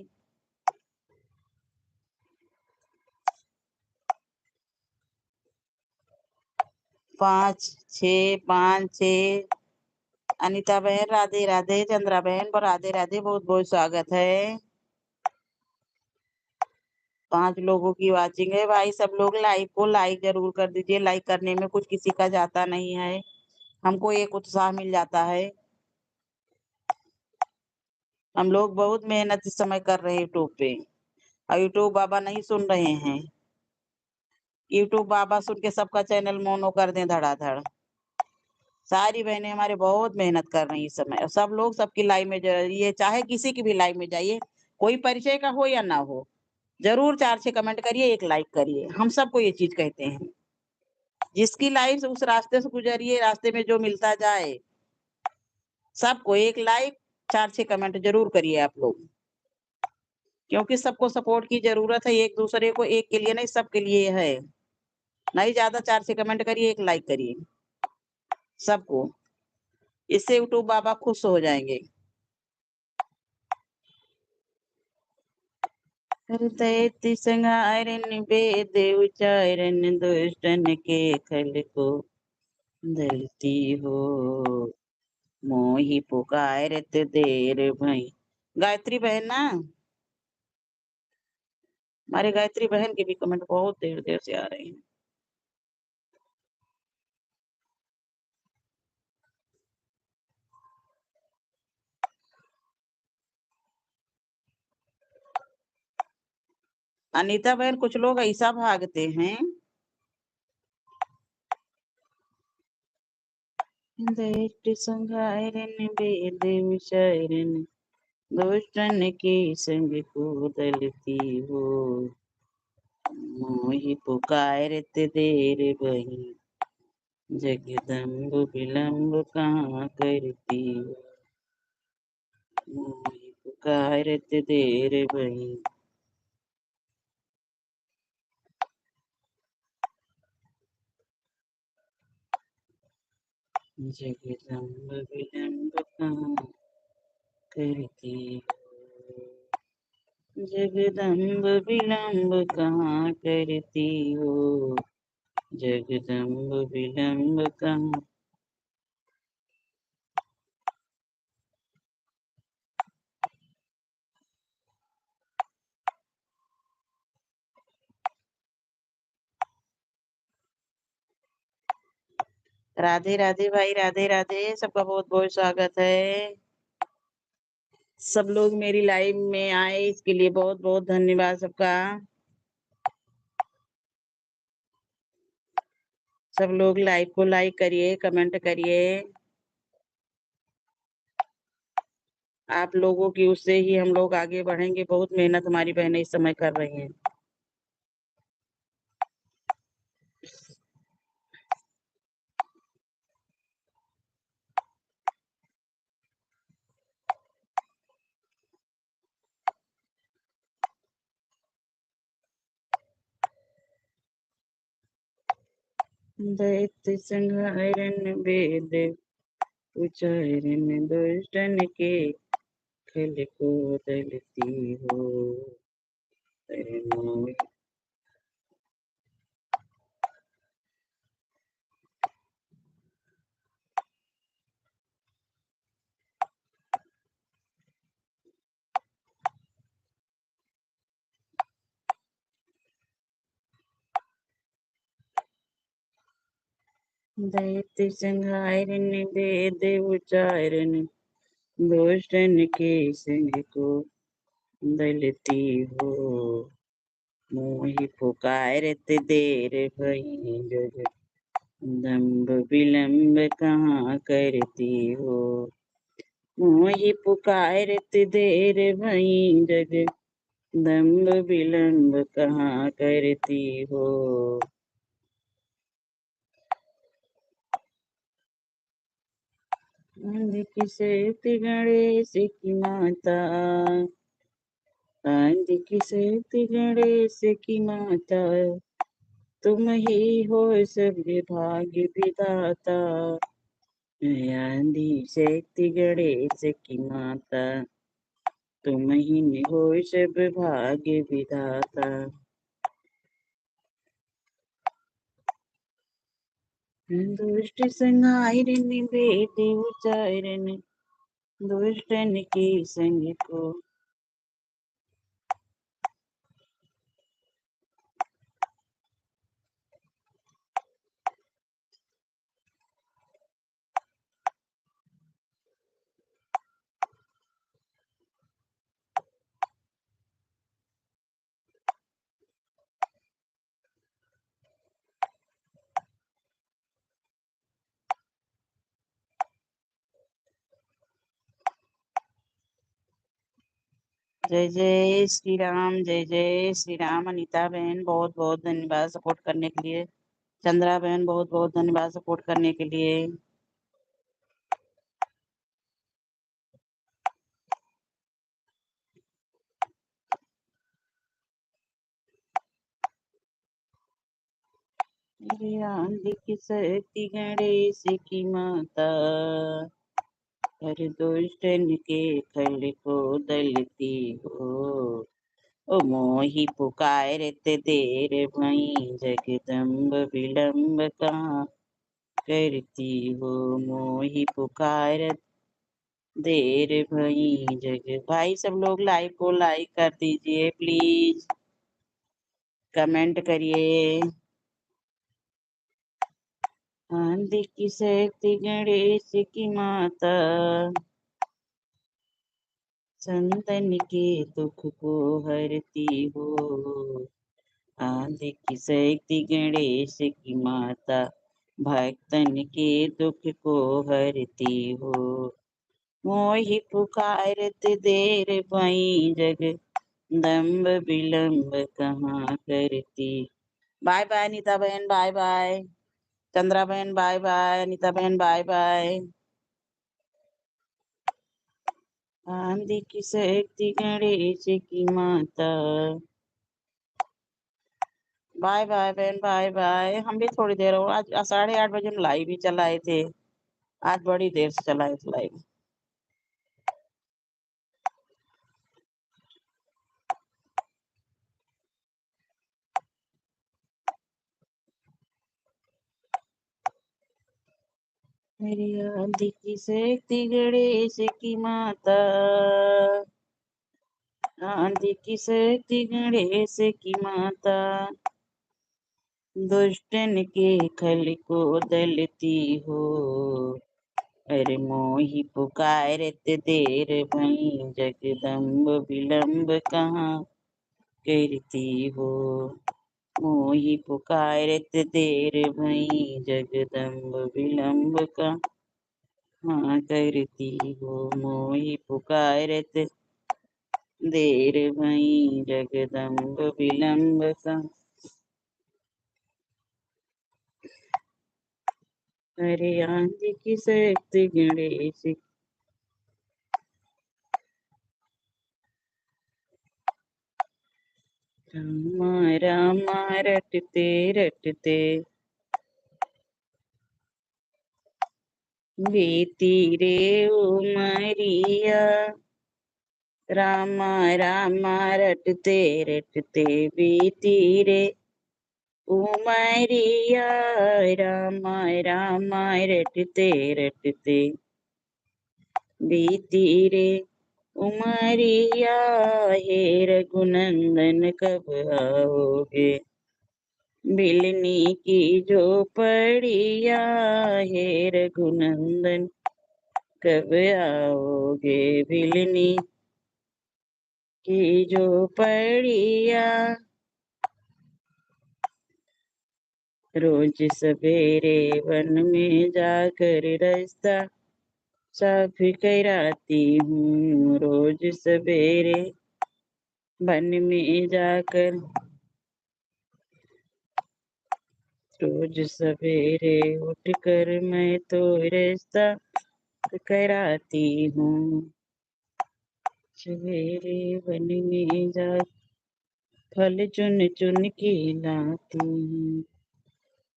5 6 5 6। अनीता बहन राधे राधे, चंद्रा बहन राधे राधे, बहुत बहुत स्वागत है। 5 लोगों की वाचिंग है भाई। सब लोग लाइव को लाइक जरूर कर दीजिए। लाइक करने में कुछ किसी का जाता नहीं है, हमको एक उत्साह मिल जाता है। हम लोग बहुत मेहनत इस समय कर रहे हैं यूट्यूब पे, और यूट्यूब बाबा नहीं सुन रहे हैं। यूट्यूब बाबा सुन के सबका चैनल मोनो कर दें धड़ाधड़। सारी बहनें हमारे बहुत मेहनत कर रही हैं इस समय, और सब लोग सबकी लाइव में ये चाहे किसी की भी लाइव में जाइए, कोई परिचय का हो या ना हो, जरूर 4-6 कमेंट करिए, 1 लाइक करिए। हम सबको ये चीज कहते हैं। जिसकी लाइफ उस रास्ते से गुजरिए, रास्ते में जो मिलता जाए, सबको 1 लाइक 4-6 कमेंट जरूर करिए आप लोग, क्योंकि सबको सपोर्ट की जरूरत है। एक दूसरे को, एक के लिए नहीं, सबके लिए है। नहीं ज्यादा 4-6 कमेंट करिए, 1 लाइक करिए सबको। इससे यूट्यूब बाबा खुश हो जाएंगे। दैत्य संहारन वेद उच्चारण, दुष्टन के खल को दलती हो, मोहि पुकारत देर भई। गायत्री बहन ना, हमारे गायत्री बहन के भी कमेंट बहुत देर देर से आ रहे हैं। अनीता बहन, कुछ लोग ऐसा भागते हैं। दैत्य संहारन वेद उच्चारण, दुष्टन के संग को दलती हो, मोहि पुकारत देर भई, जगदम्ब विलम्ब कहाँ करती हो, मोहि पुकारत देर भई। जगदम्ब विलम्ब कहाँ करती हो, जगदम्ब विलम्ब कहाँ करती हो, जगदम्ब विलम्ब कहाँ। राधे राधे भाई, राधे राधे, सबका बहुत बहुत स्वागत है। सब लोग मेरी लाइव में आए, इसके लिए बहुत बहुत धन्यवाद सबका। सब लोग लाइव को लाइक करिए, कमेंट करिए। आप लोगों की उससे ही हम लोग आगे बढ़ेंगे। बहुत मेहनत हमारी बहनें इस समय कर रही हैं। दैत्य संहारन वेद उच्चारण दुष्टन के खल को दलती हो। मोहि दैत्य संहारन वेद उच्चारण दुष्टन के संग को दलती हो। मोहि पुकारत देर भई जग दम्भ विलम्ब कहाँ करती हो। मोहि पुकारत देर भई जग दम्भ विलम्ब कहाँ करती हो। अंधिक शक्ति गणेश की माता, अंधिक शक्ति गणेश की माता, तुम ही हो सब भाग्य विधाता। आदि शक्ति गणेश की माता, तुम ही हो सब भाग्य विधाता। दुष्ट संहारन वेद उच्चारण दुष्टन के संग को। जय जय श्री राम, जय जय श्री राम। अनीता बहन बहुत बहुत धन्यवाद सपोर्ट करने के लिए। चंद्रा बहन बहुत बहुत धन्यवाद सपोर्ट करने के लिए। आंधी शक्ति गणेश की माता, हर दुष्टन के खल को दलती हो। ओ मोहि पुकारत देर भई जगदम्ब विलम्ब कहाँ करती हो। मोहि पुकारत देर भई जग। भाई सब लोग लाइव को लाइक कर दीजिए प्लीज, कमेंट करिए। आंधी की शक्ति गणेश की माता, संतन के दुख को हरती हो। आंधी की शक्ति गणेश की माता, भक्तन के दुख को हरती हो। मोहि पुकारत देर भई जग दम्भ विलम्ब कहाँ करती। बाय बाय अनीता बहन, बाय बाय। चंद्रा बहन बाय बाय, अनीता बहन बाय बाय। आंधी की शक्ति गणेश की माता, बाय बाय बहन, बाय बाय। हम भी थोड़ी देर हो, आज 8:30 बजे हम लाइव ही चलाए थे। आज बड़ी देर से चलाए थे लाइव। मेरी आंधी की शक्ति गणेश की माता, आंधी की शक्ति गणेश की माता, दुष्टन के खल को दलती हो। अरे मोहि पुकारत देर भई जगदम्ब विलम्ब कहाँ करती हो। मोहि पुकारत देर भई जगदम्ब विलम्ब कहाँ करती हो। मोहि पुकारत देर भई जगदम्ब विलम्ब कहाँ। अरे आंधी की शक्ति गणेश, रामा रामा रटते रटते बीती रे उमरिया रामा रामा रटते रटते बीती रे उमरिया रामा रामा रटते रटते बीती रे उमरिया हे रघुनंदन कब आओगे बिलनी की झोपड़िया हे रघुनंदन कब आओगे बिलनी की झोपड़िया रोज सवेरे वन में जाकर रास्ता साफ कराती हूँ रोज सवेरे वन में जाकर रोज सवेरे उठकर मैं तो रास्ता कराती हूँ सवेरे वन में जा फल चुन चुन के लाती हूँ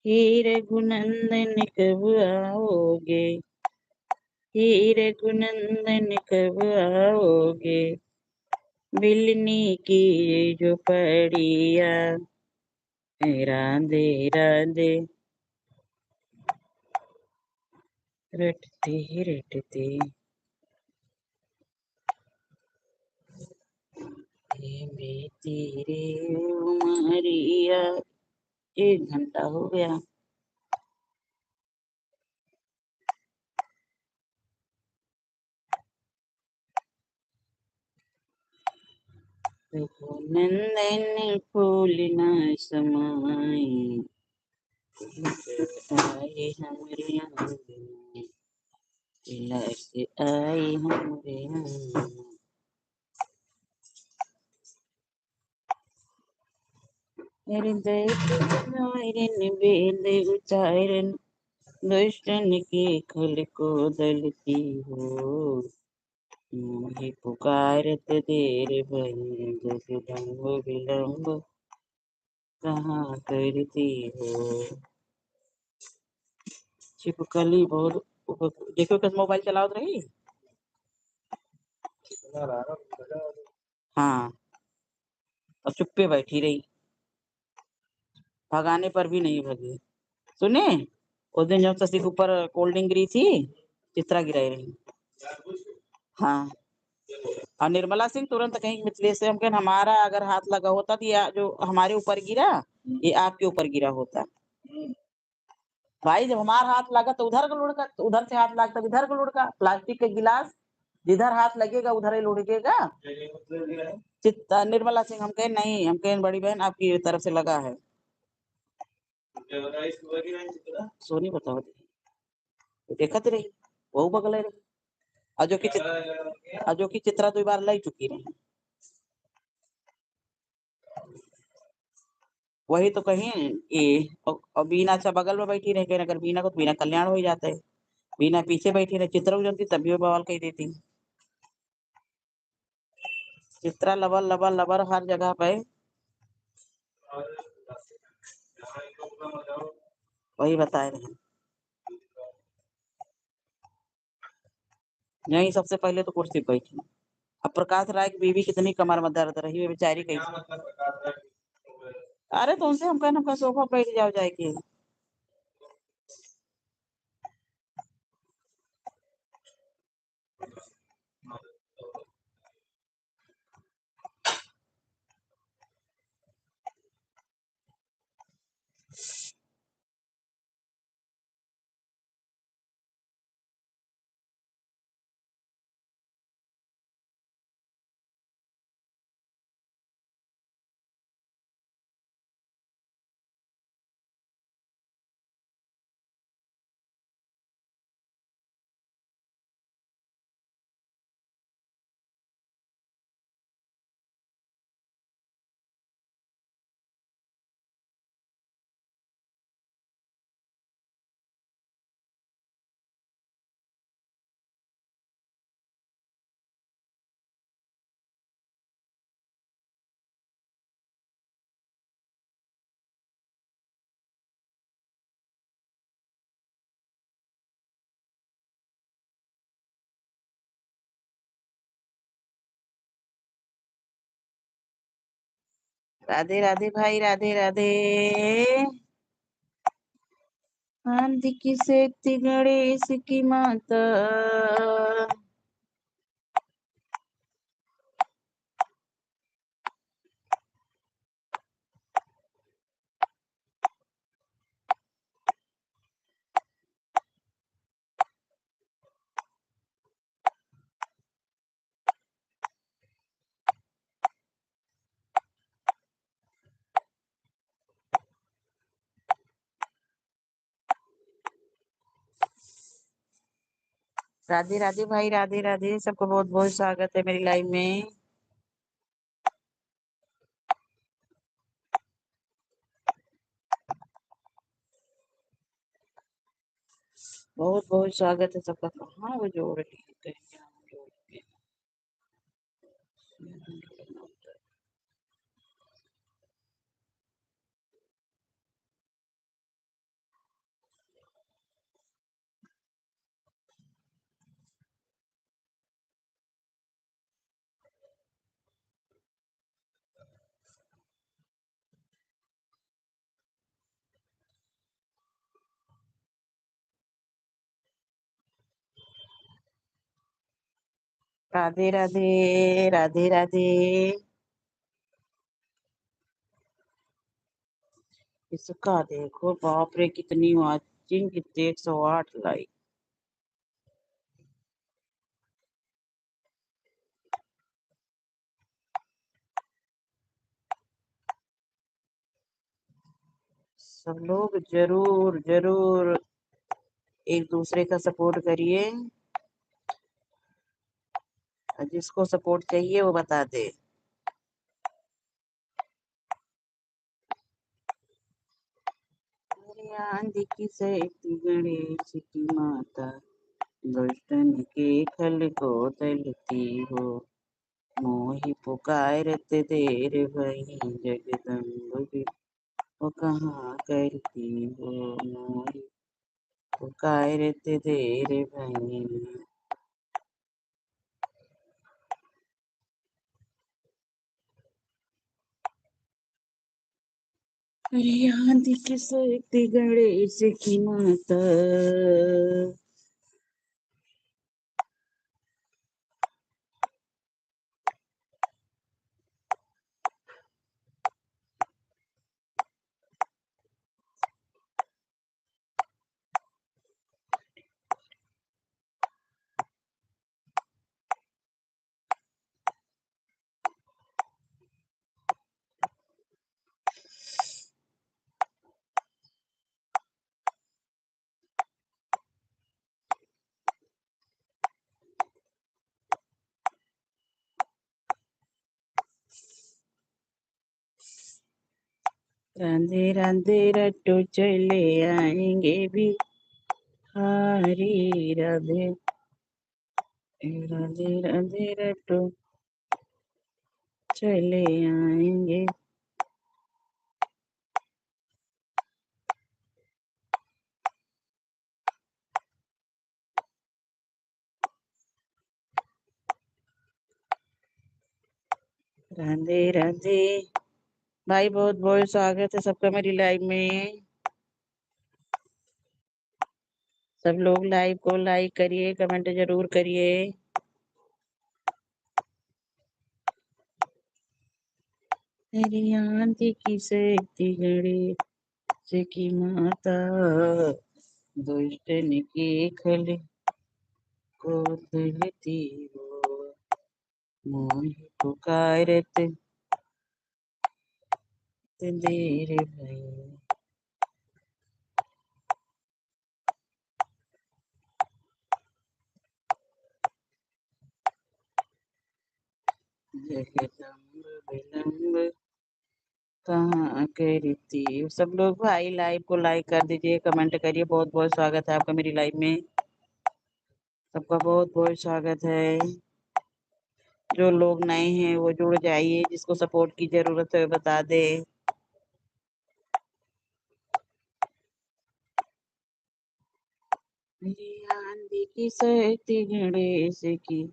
हे रघुनंदन कब आओगे हे रघुनंदन कब आओगे बिलनी की जो पड़िया राधे राधे रटते रटते बीती रे उमरिया 1 घंटा हो गया नंदन फूल न समाए आए हमरे आंगन तिलक आए हमरे आंगन हृदय वेद उचारन दुष्टन के खल को दलती हो मोहि पुकारत देर भई जस दम्भ विलम्ब कहाँ करती हो छिपकली बहुत देखो कस मोबाइल चलावत रही हाँ और चुप्पे बैठी रही भगाने पर भी नहीं भगी सुने उस दिन जब शशि के ऊपर कोल्ड ड्रिंक गिरी थी चित्रा गिराई रही हाँ और निर्मला सिंह तुरंत कहीं मिथिलेश से हम कहें हमारा अगर हाथ लगा होता तो ये जो हमारे ऊपर गिरा ये आपके ऊपर गिरा होता भाई जब हमारा हाथ लगा तो उधर का लुढ़का तो उधर से हाथ लगता इधर का लुढ़का प्लास्टिक के गिलास जिधर हाथ लगेगा उधर ही लुढ़केगा चित्ता निर्मला सिंह हम कहे नहीं हम कहे बड़ी बहन आपकी तरफ से लगा है सोनी बताओ देखत रही वो बगले रही अजो की चित्रा 2 बार लाई चुकी रही वही तो कहीं ये और बीना अच्छा बगल में बैठी रहे अगर बीना को तो बीना कल्याण हो जाता है बीना पीछे बैठी रहे चित्रा हो जाती तभी वो बवाल कही देती चित्रा लबर लबर लबर हर जगह पे वही बताए रहे यही सबसे पहले तो कुर्सी पे बैठी अब प्रकाश राय की बीवी कितनी कमर में दर्द रही है बेचारी कैसे अरे तो उनसे हम कहना हमका सोफा बैठ जाओ जाके राधे राधे भाई, राधे राधे। आंधी की सेती गणेश की माता। राधे राधे भाई, राधे राधे। सबको बहुत बहुत स्वागत है मेरी लाइव में। बहुत बहुत स्वागत है सबका। कहाँ वो जोड़ लिए थे? जोड़ लिए। राधे राधे, राधे राधे। इसका देखो, बाप रे कितनी वाचिंग, कितने 108 लाइक। सब लोग जरूर जरूर एक दूसरे का सपोर्ट करिए। जिसको सपोर्ट चाहिए वो बता दे। अरे आंधी की सेती गणेश की माता, दुष्टन के खल को दलती हो। मोहि पुकारत देर भई, जगदम्ब भी वो कहाँ करती हो। मोहि पुकारत देर भई। अरे आंधी की सेती गणेश की माता। राधे राधे रट्टू चले आएंगे भी। हरी राधे राधे राधे रट्टू चले आएंगे। राधे राधे भाई, बहुत बहुत स्वागत है सबका मेरी लाइव में। सब लोग लाइव को लाइक करिए, कमेंट जरूर करिए। मेरी आंटी की शक्ति गणेश की माता, दुष्टन के खल को दलती हो। मोहि पुकारत देर भई। जगदम्ब विलम्ब कहाँ करती। सब लोग भाई लाइव को लाइक कर दीजिए, कमेंट करिए। बहुत बहुत स्वागत है आपका मेरी लाइव में। सबका बहुत बहुत स्वागत है। जो लोग नए हैं वो जुड़ जाइए, जिसको सपोर्ट की जरूरत है बता दे। मेरी आंधी की सहती गणेश की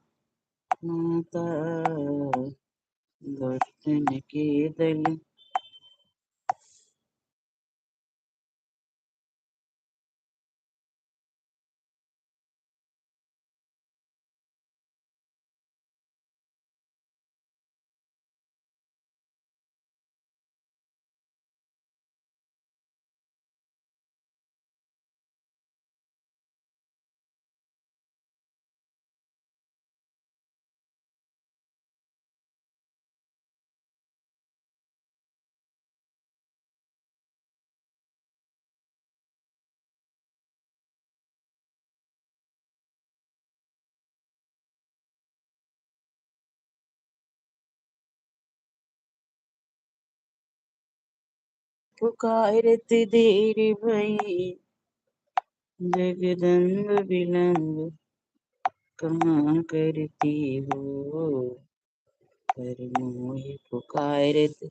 माता, दुष्टन के दल पुकारत देर भई, जगदम्ब विलम्ब कहाँ करती हो, पर मोहि पुकारत।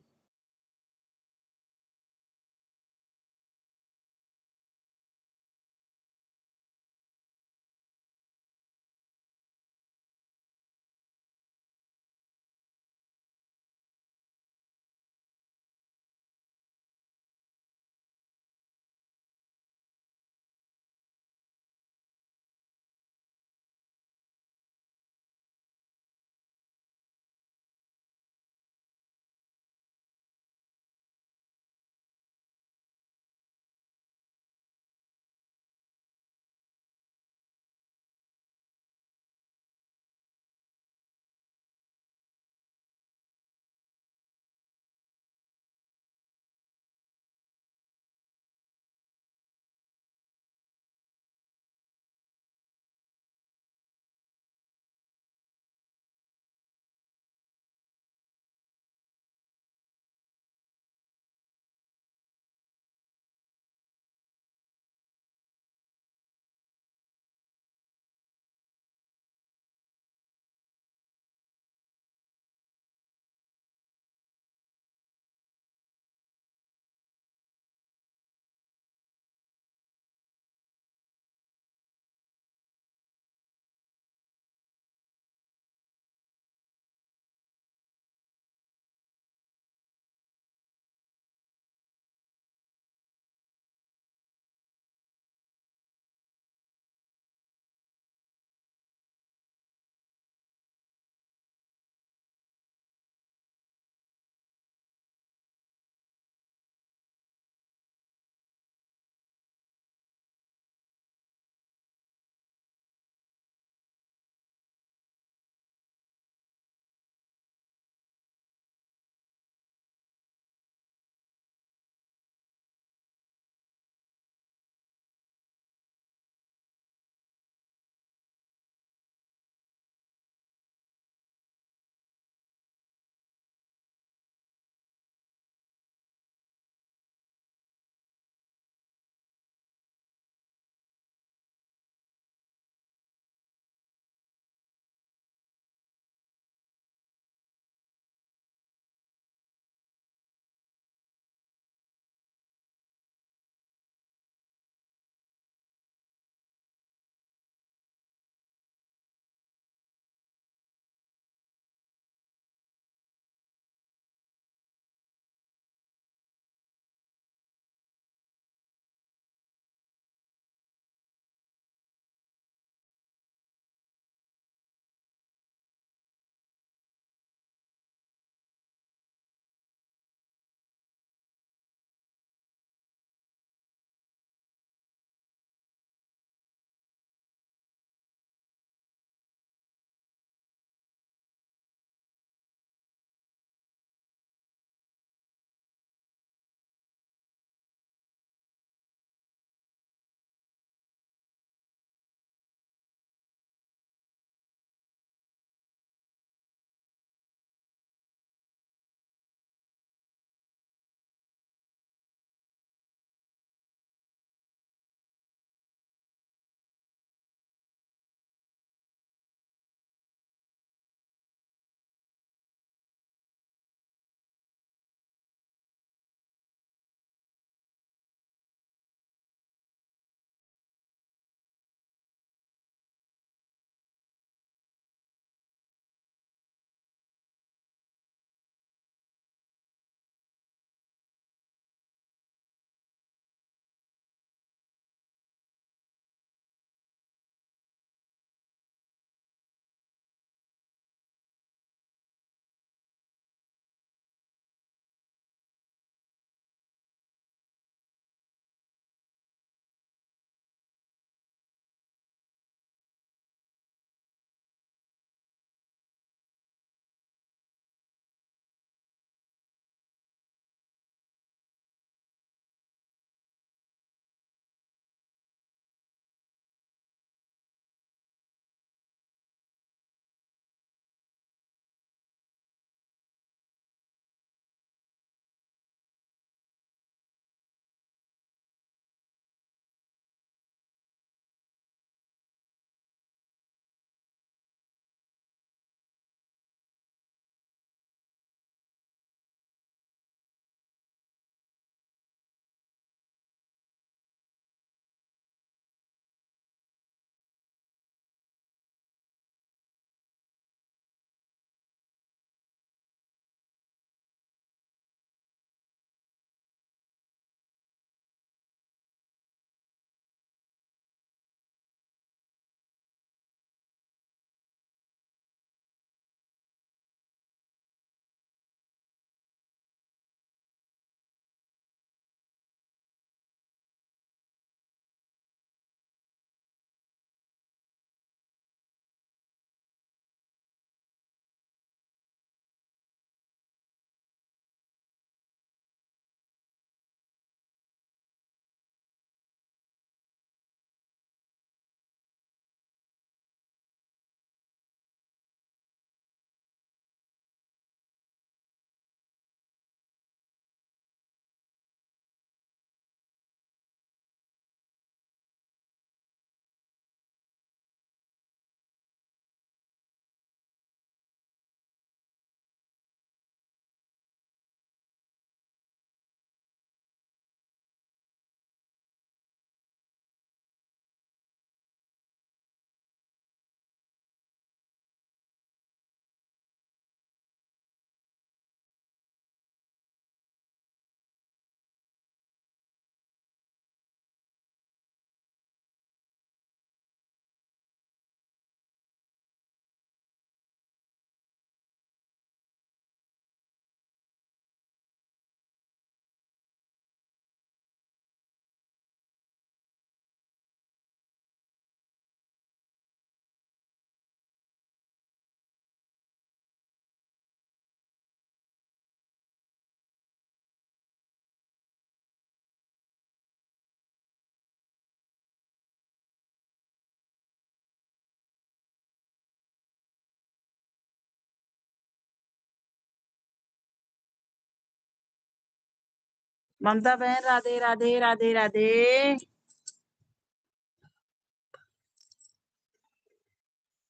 ममता बहन राधे राधे राधे राधे।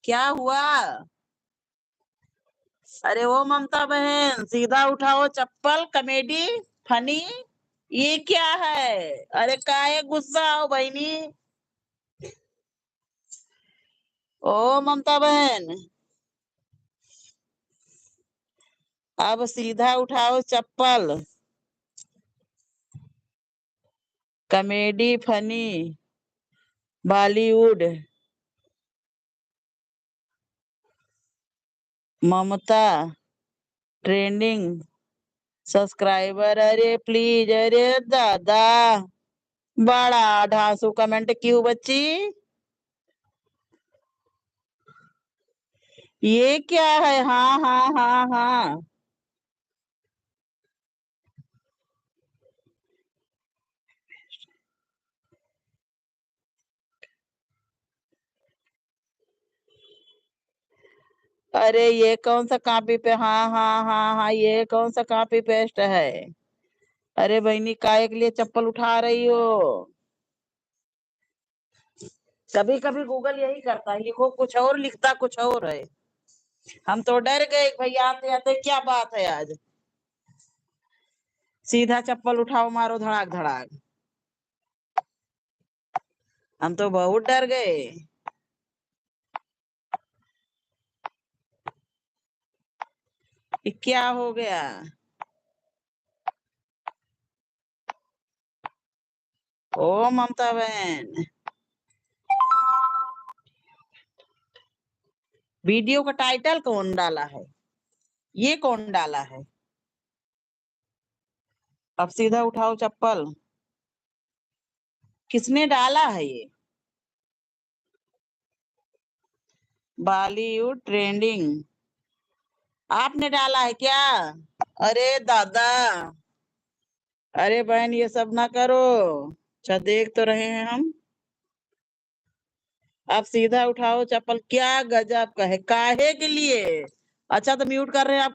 क्या हुआ? अरे वो ममता बहन सीधा उठाओ चप्पल, कॉमेडी फनी, ये क्या है? अरे काहे गुस्सा हो बहनी? ओ ममता बहन, अब सीधा उठाओ चप्पल, कॉमेडी फनी, बॉलीवुड, ममता ट्रेंडिंग, सब्सक्राइबर। अरे प्लीज, अरे दादा, बड़ा ढांसू कमेंट क्यों बच्ची? ये क्या है? हाँ हाँ हाँ हाँ। अरे ये कौन सा कॉपी पे? हाँ हाँ हाँ हाँ, ये कौन सा कॉपी पेस्ट है? अरे बहनी काहे के लिए चप्पल उठा रही हो? कभी कभी गूगल यही करता है, लिखो कुछ और लिखता कुछ और है। हम तो डर गए भैया, आते आते क्या बात है आज। सीधा चप्पल उठाओ, मारो धड़ाक धड़ाक। हम तो बहुत डर गए। ये क्या हो गया? ओ ममता बहन, वीडियो का टाइटल कौन डाला है? ये कौन डाला है? अब सीधा उठाओ चप्पल, किसने डाला है ये? बॉलीवुड ट्रेंडिंग, आपने डाला है क्या? अरे दादा, अरे बहन ये सब ना करो। अच्छा देख तो रहे हैं हम। आप सीधा उठाओ चप्पल, क्या गजब का है, काहे के लिए? अच्छा तो म्यूट कर रहे हैं आप।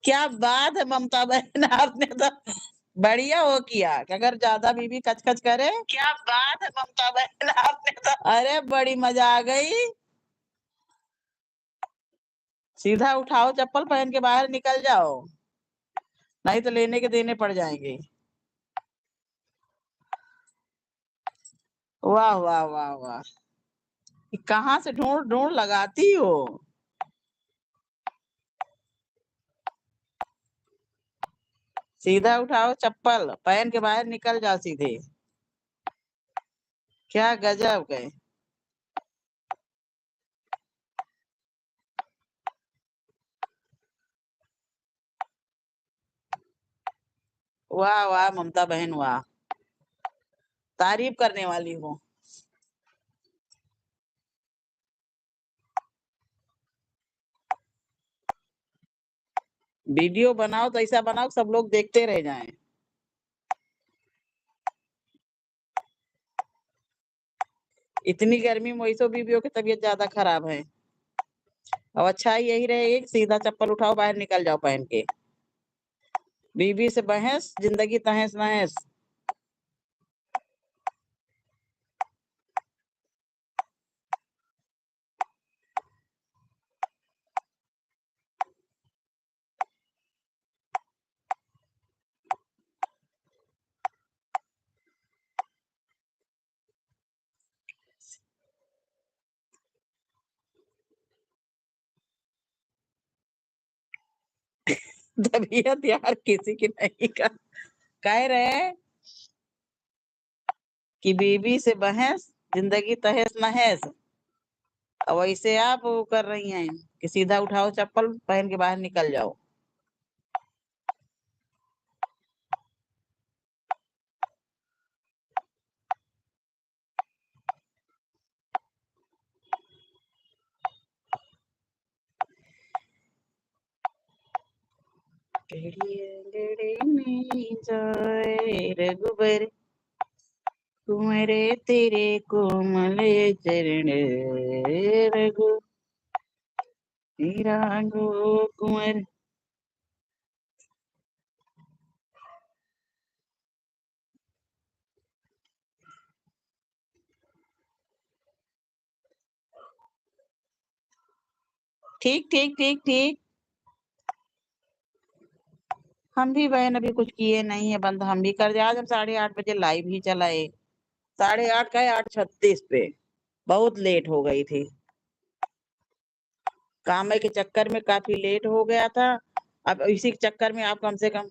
क्या बात है ममता बहन, आपने तो बढ़िया वो किया कि अगर ज्यादा बीबी कच कच करे। क्या बात है ममता बहन, आपने तो अरे बड़ी मजा आ गई। सीधा उठाओ चप्पल, पहन के बाहर निकल जाओ, नहीं तो लेने के देने पड़ जाएंगे। वाह वाह वाह वाह, ये कहाँ से ढूंढ ढूंढ लगाती हो? सीधा उठाओ चप्पल, पहन के बाहर निकल जाओ सीधे। क्या गजब है। वाह वाह ममता बहन वाह, तारीफ करने वाली हूँ। वीडियो बनाओ तो ऐसा बनाओ कि सब लोग देखते रह जाएं। इतनी गर्मी में वैसो बीवियों की तबीयत ज्यादा खराब है। अब अच्छा यही रहेगी कि सीधा चप्पल उठाओ, बाहर निकल जाओ पहन के। बीवी से बहस, जिंदगी तहस नहस। तबीयत यार किसी की नहीं का कह रहे हैं कि बीवी से बहस, जिंदगी तहस नहस। और वैसे आप वो कर रही हैं कि सीधा उठाओ चप्पल पहन के बाहर निकल जाओ। गड़े में जाए रघुबर कुंवरे तेरे कोमल चरण रघु मेरा गो कुंवर। ठीक ठीक ठीक ठीक। हम भी बहन अभी कुछ किए नहीं है, बंद हम भी कर दे। आज हम 8:30 बजे लाइव ही चलाए। 8:30 का है, 8:36 पे। बहुत लेट हो गई थी, काम के चक्कर में काफी लेट हो गया था। अब इसी के चक्कर में आप कम से कम।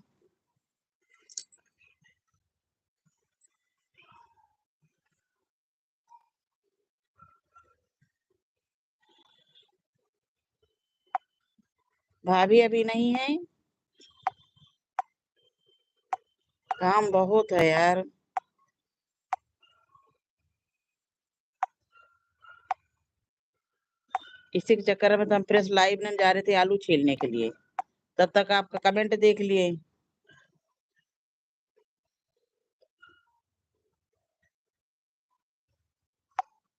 भाभी अभी नहीं है, काम बहुत है यार। इसी के चक्कर में तो हम प्रेस लाइव नहीं जा रहे थे आलू छीलने के लिए। तब तक आपका कमेंट देख लिए।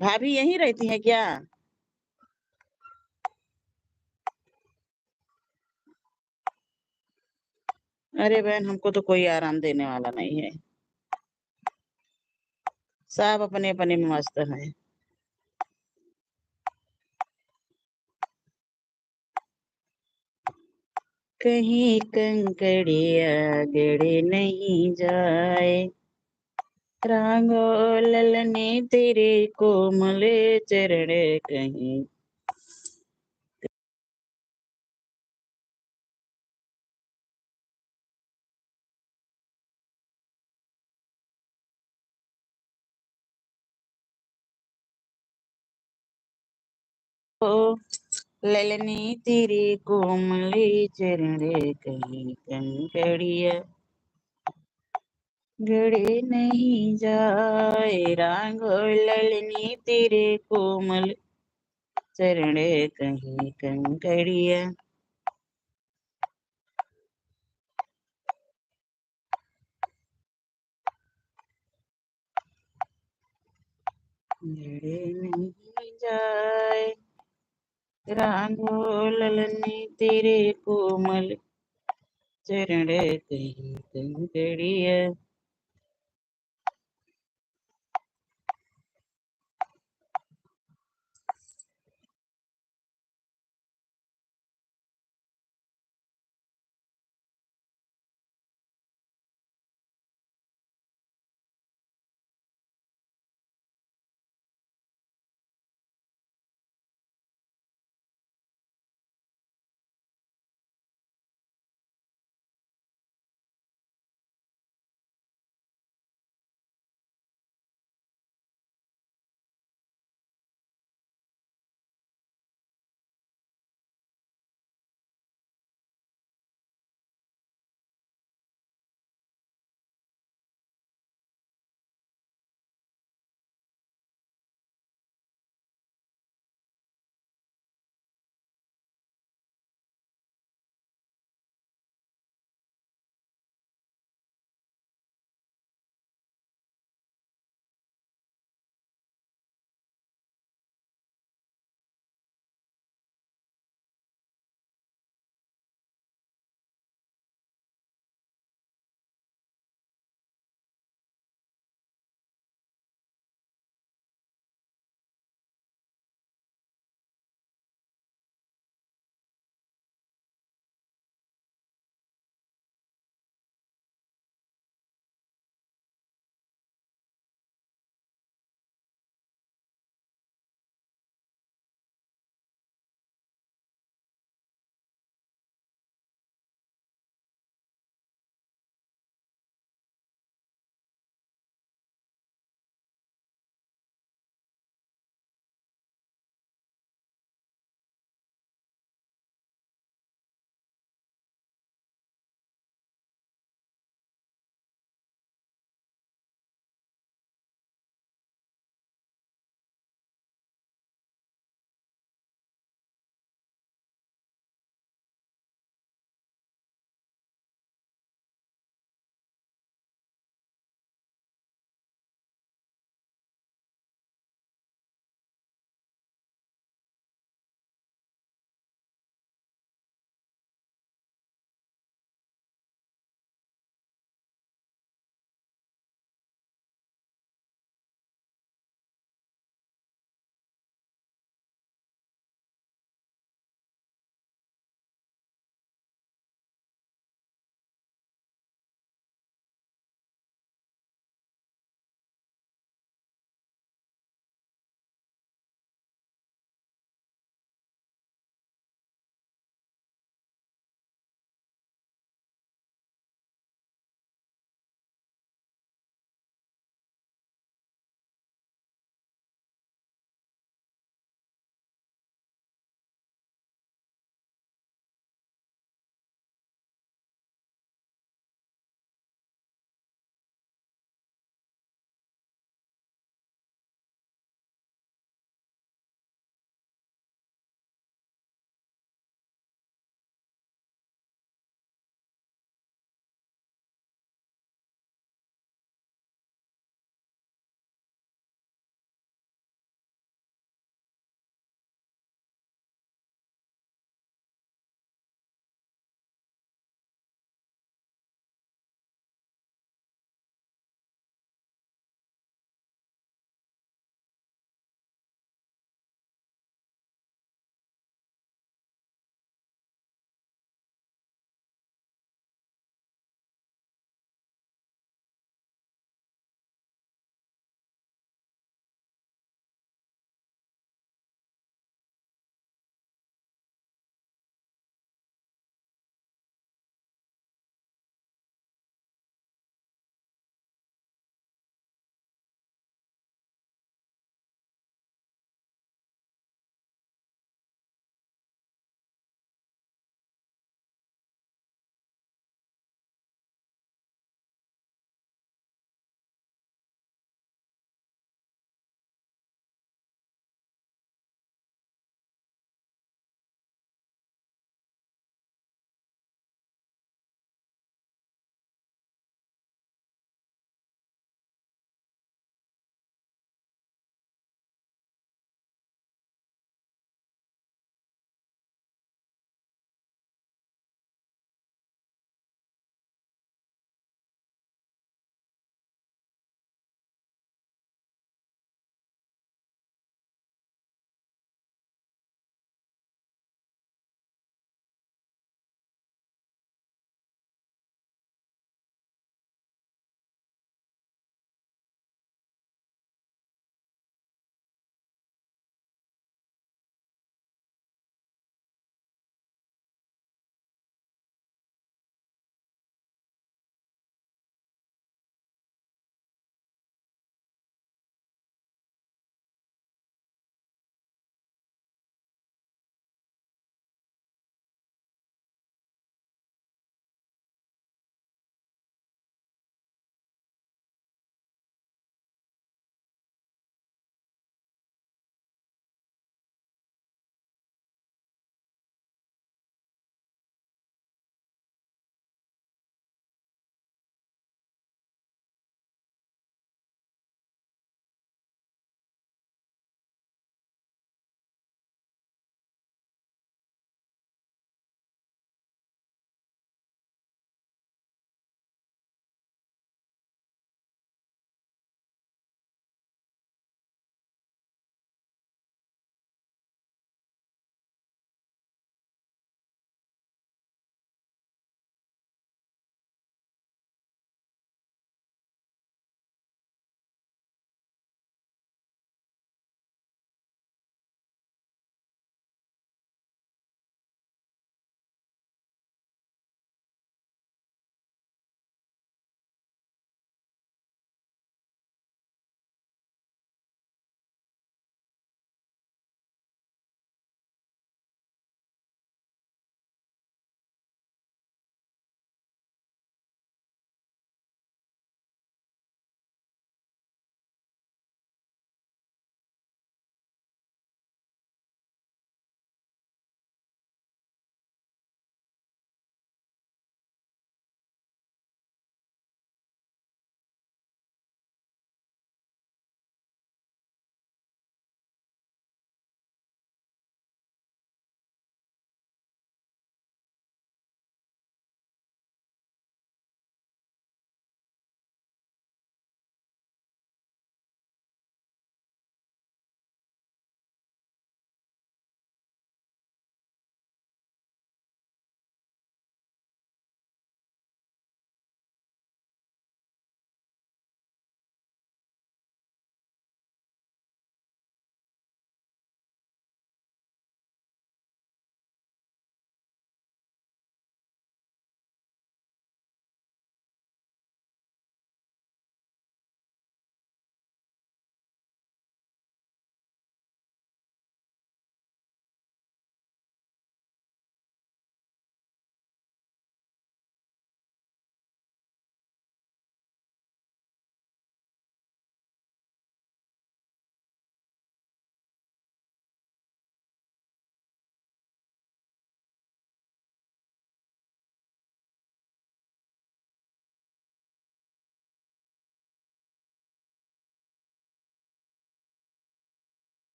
भाभी यहीं रहती हैं क्या? अरे बहन हमको तो कोई आराम देने वाला नहीं है, सब अपने अपने में मस्त हैं। कहीं कंकड़िया गड़े नहीं जाए, रांगो ललने तेरे कोमल चरण कहीं। ओ ललने तेरे कोमल चरण कहीं कंकड़िया गड़े नहीं जाए, रांगो ललने तेरे कोमल चरण कहीं कंकड़िया। गड़े नहीं जाए, रांगो ललने तेरे कोमल चरण कहीं कंकड़िया।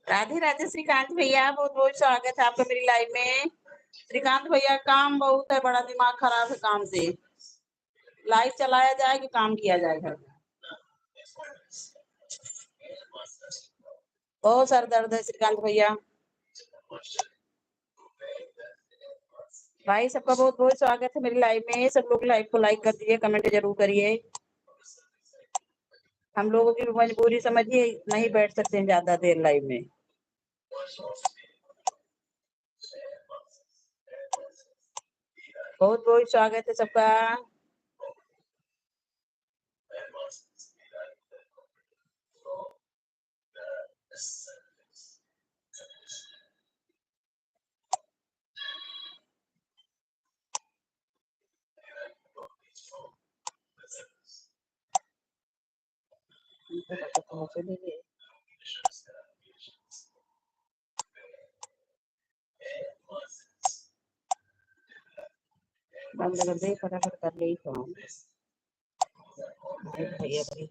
राधे राधे श्रीकांत भैया, बहुत बहुत स्वागत है आपका मेरी लाइव में। श्रीकांत भैया, काम बहुत है, बड़ा दिमाग खराब है काम से। लाइव चलाया जाए कि काम किया जाए घर में? बहुत सर दर्द है श्रीकांत भैया। भाई सबका बहुत बहुत स्वागत है मेरी लाइव में। सब लोग लाइव को लाइक कर दीजिए, कमेंट जरूर करिए। हम लोगों की मजबूरी समझिए, नहीं बैठ सकते हैं ज्यादा देर लाइव में। बहुत बहुत स्वागत है सबका। बंद कर दे, फटाफट कर ले काम भैया भाई।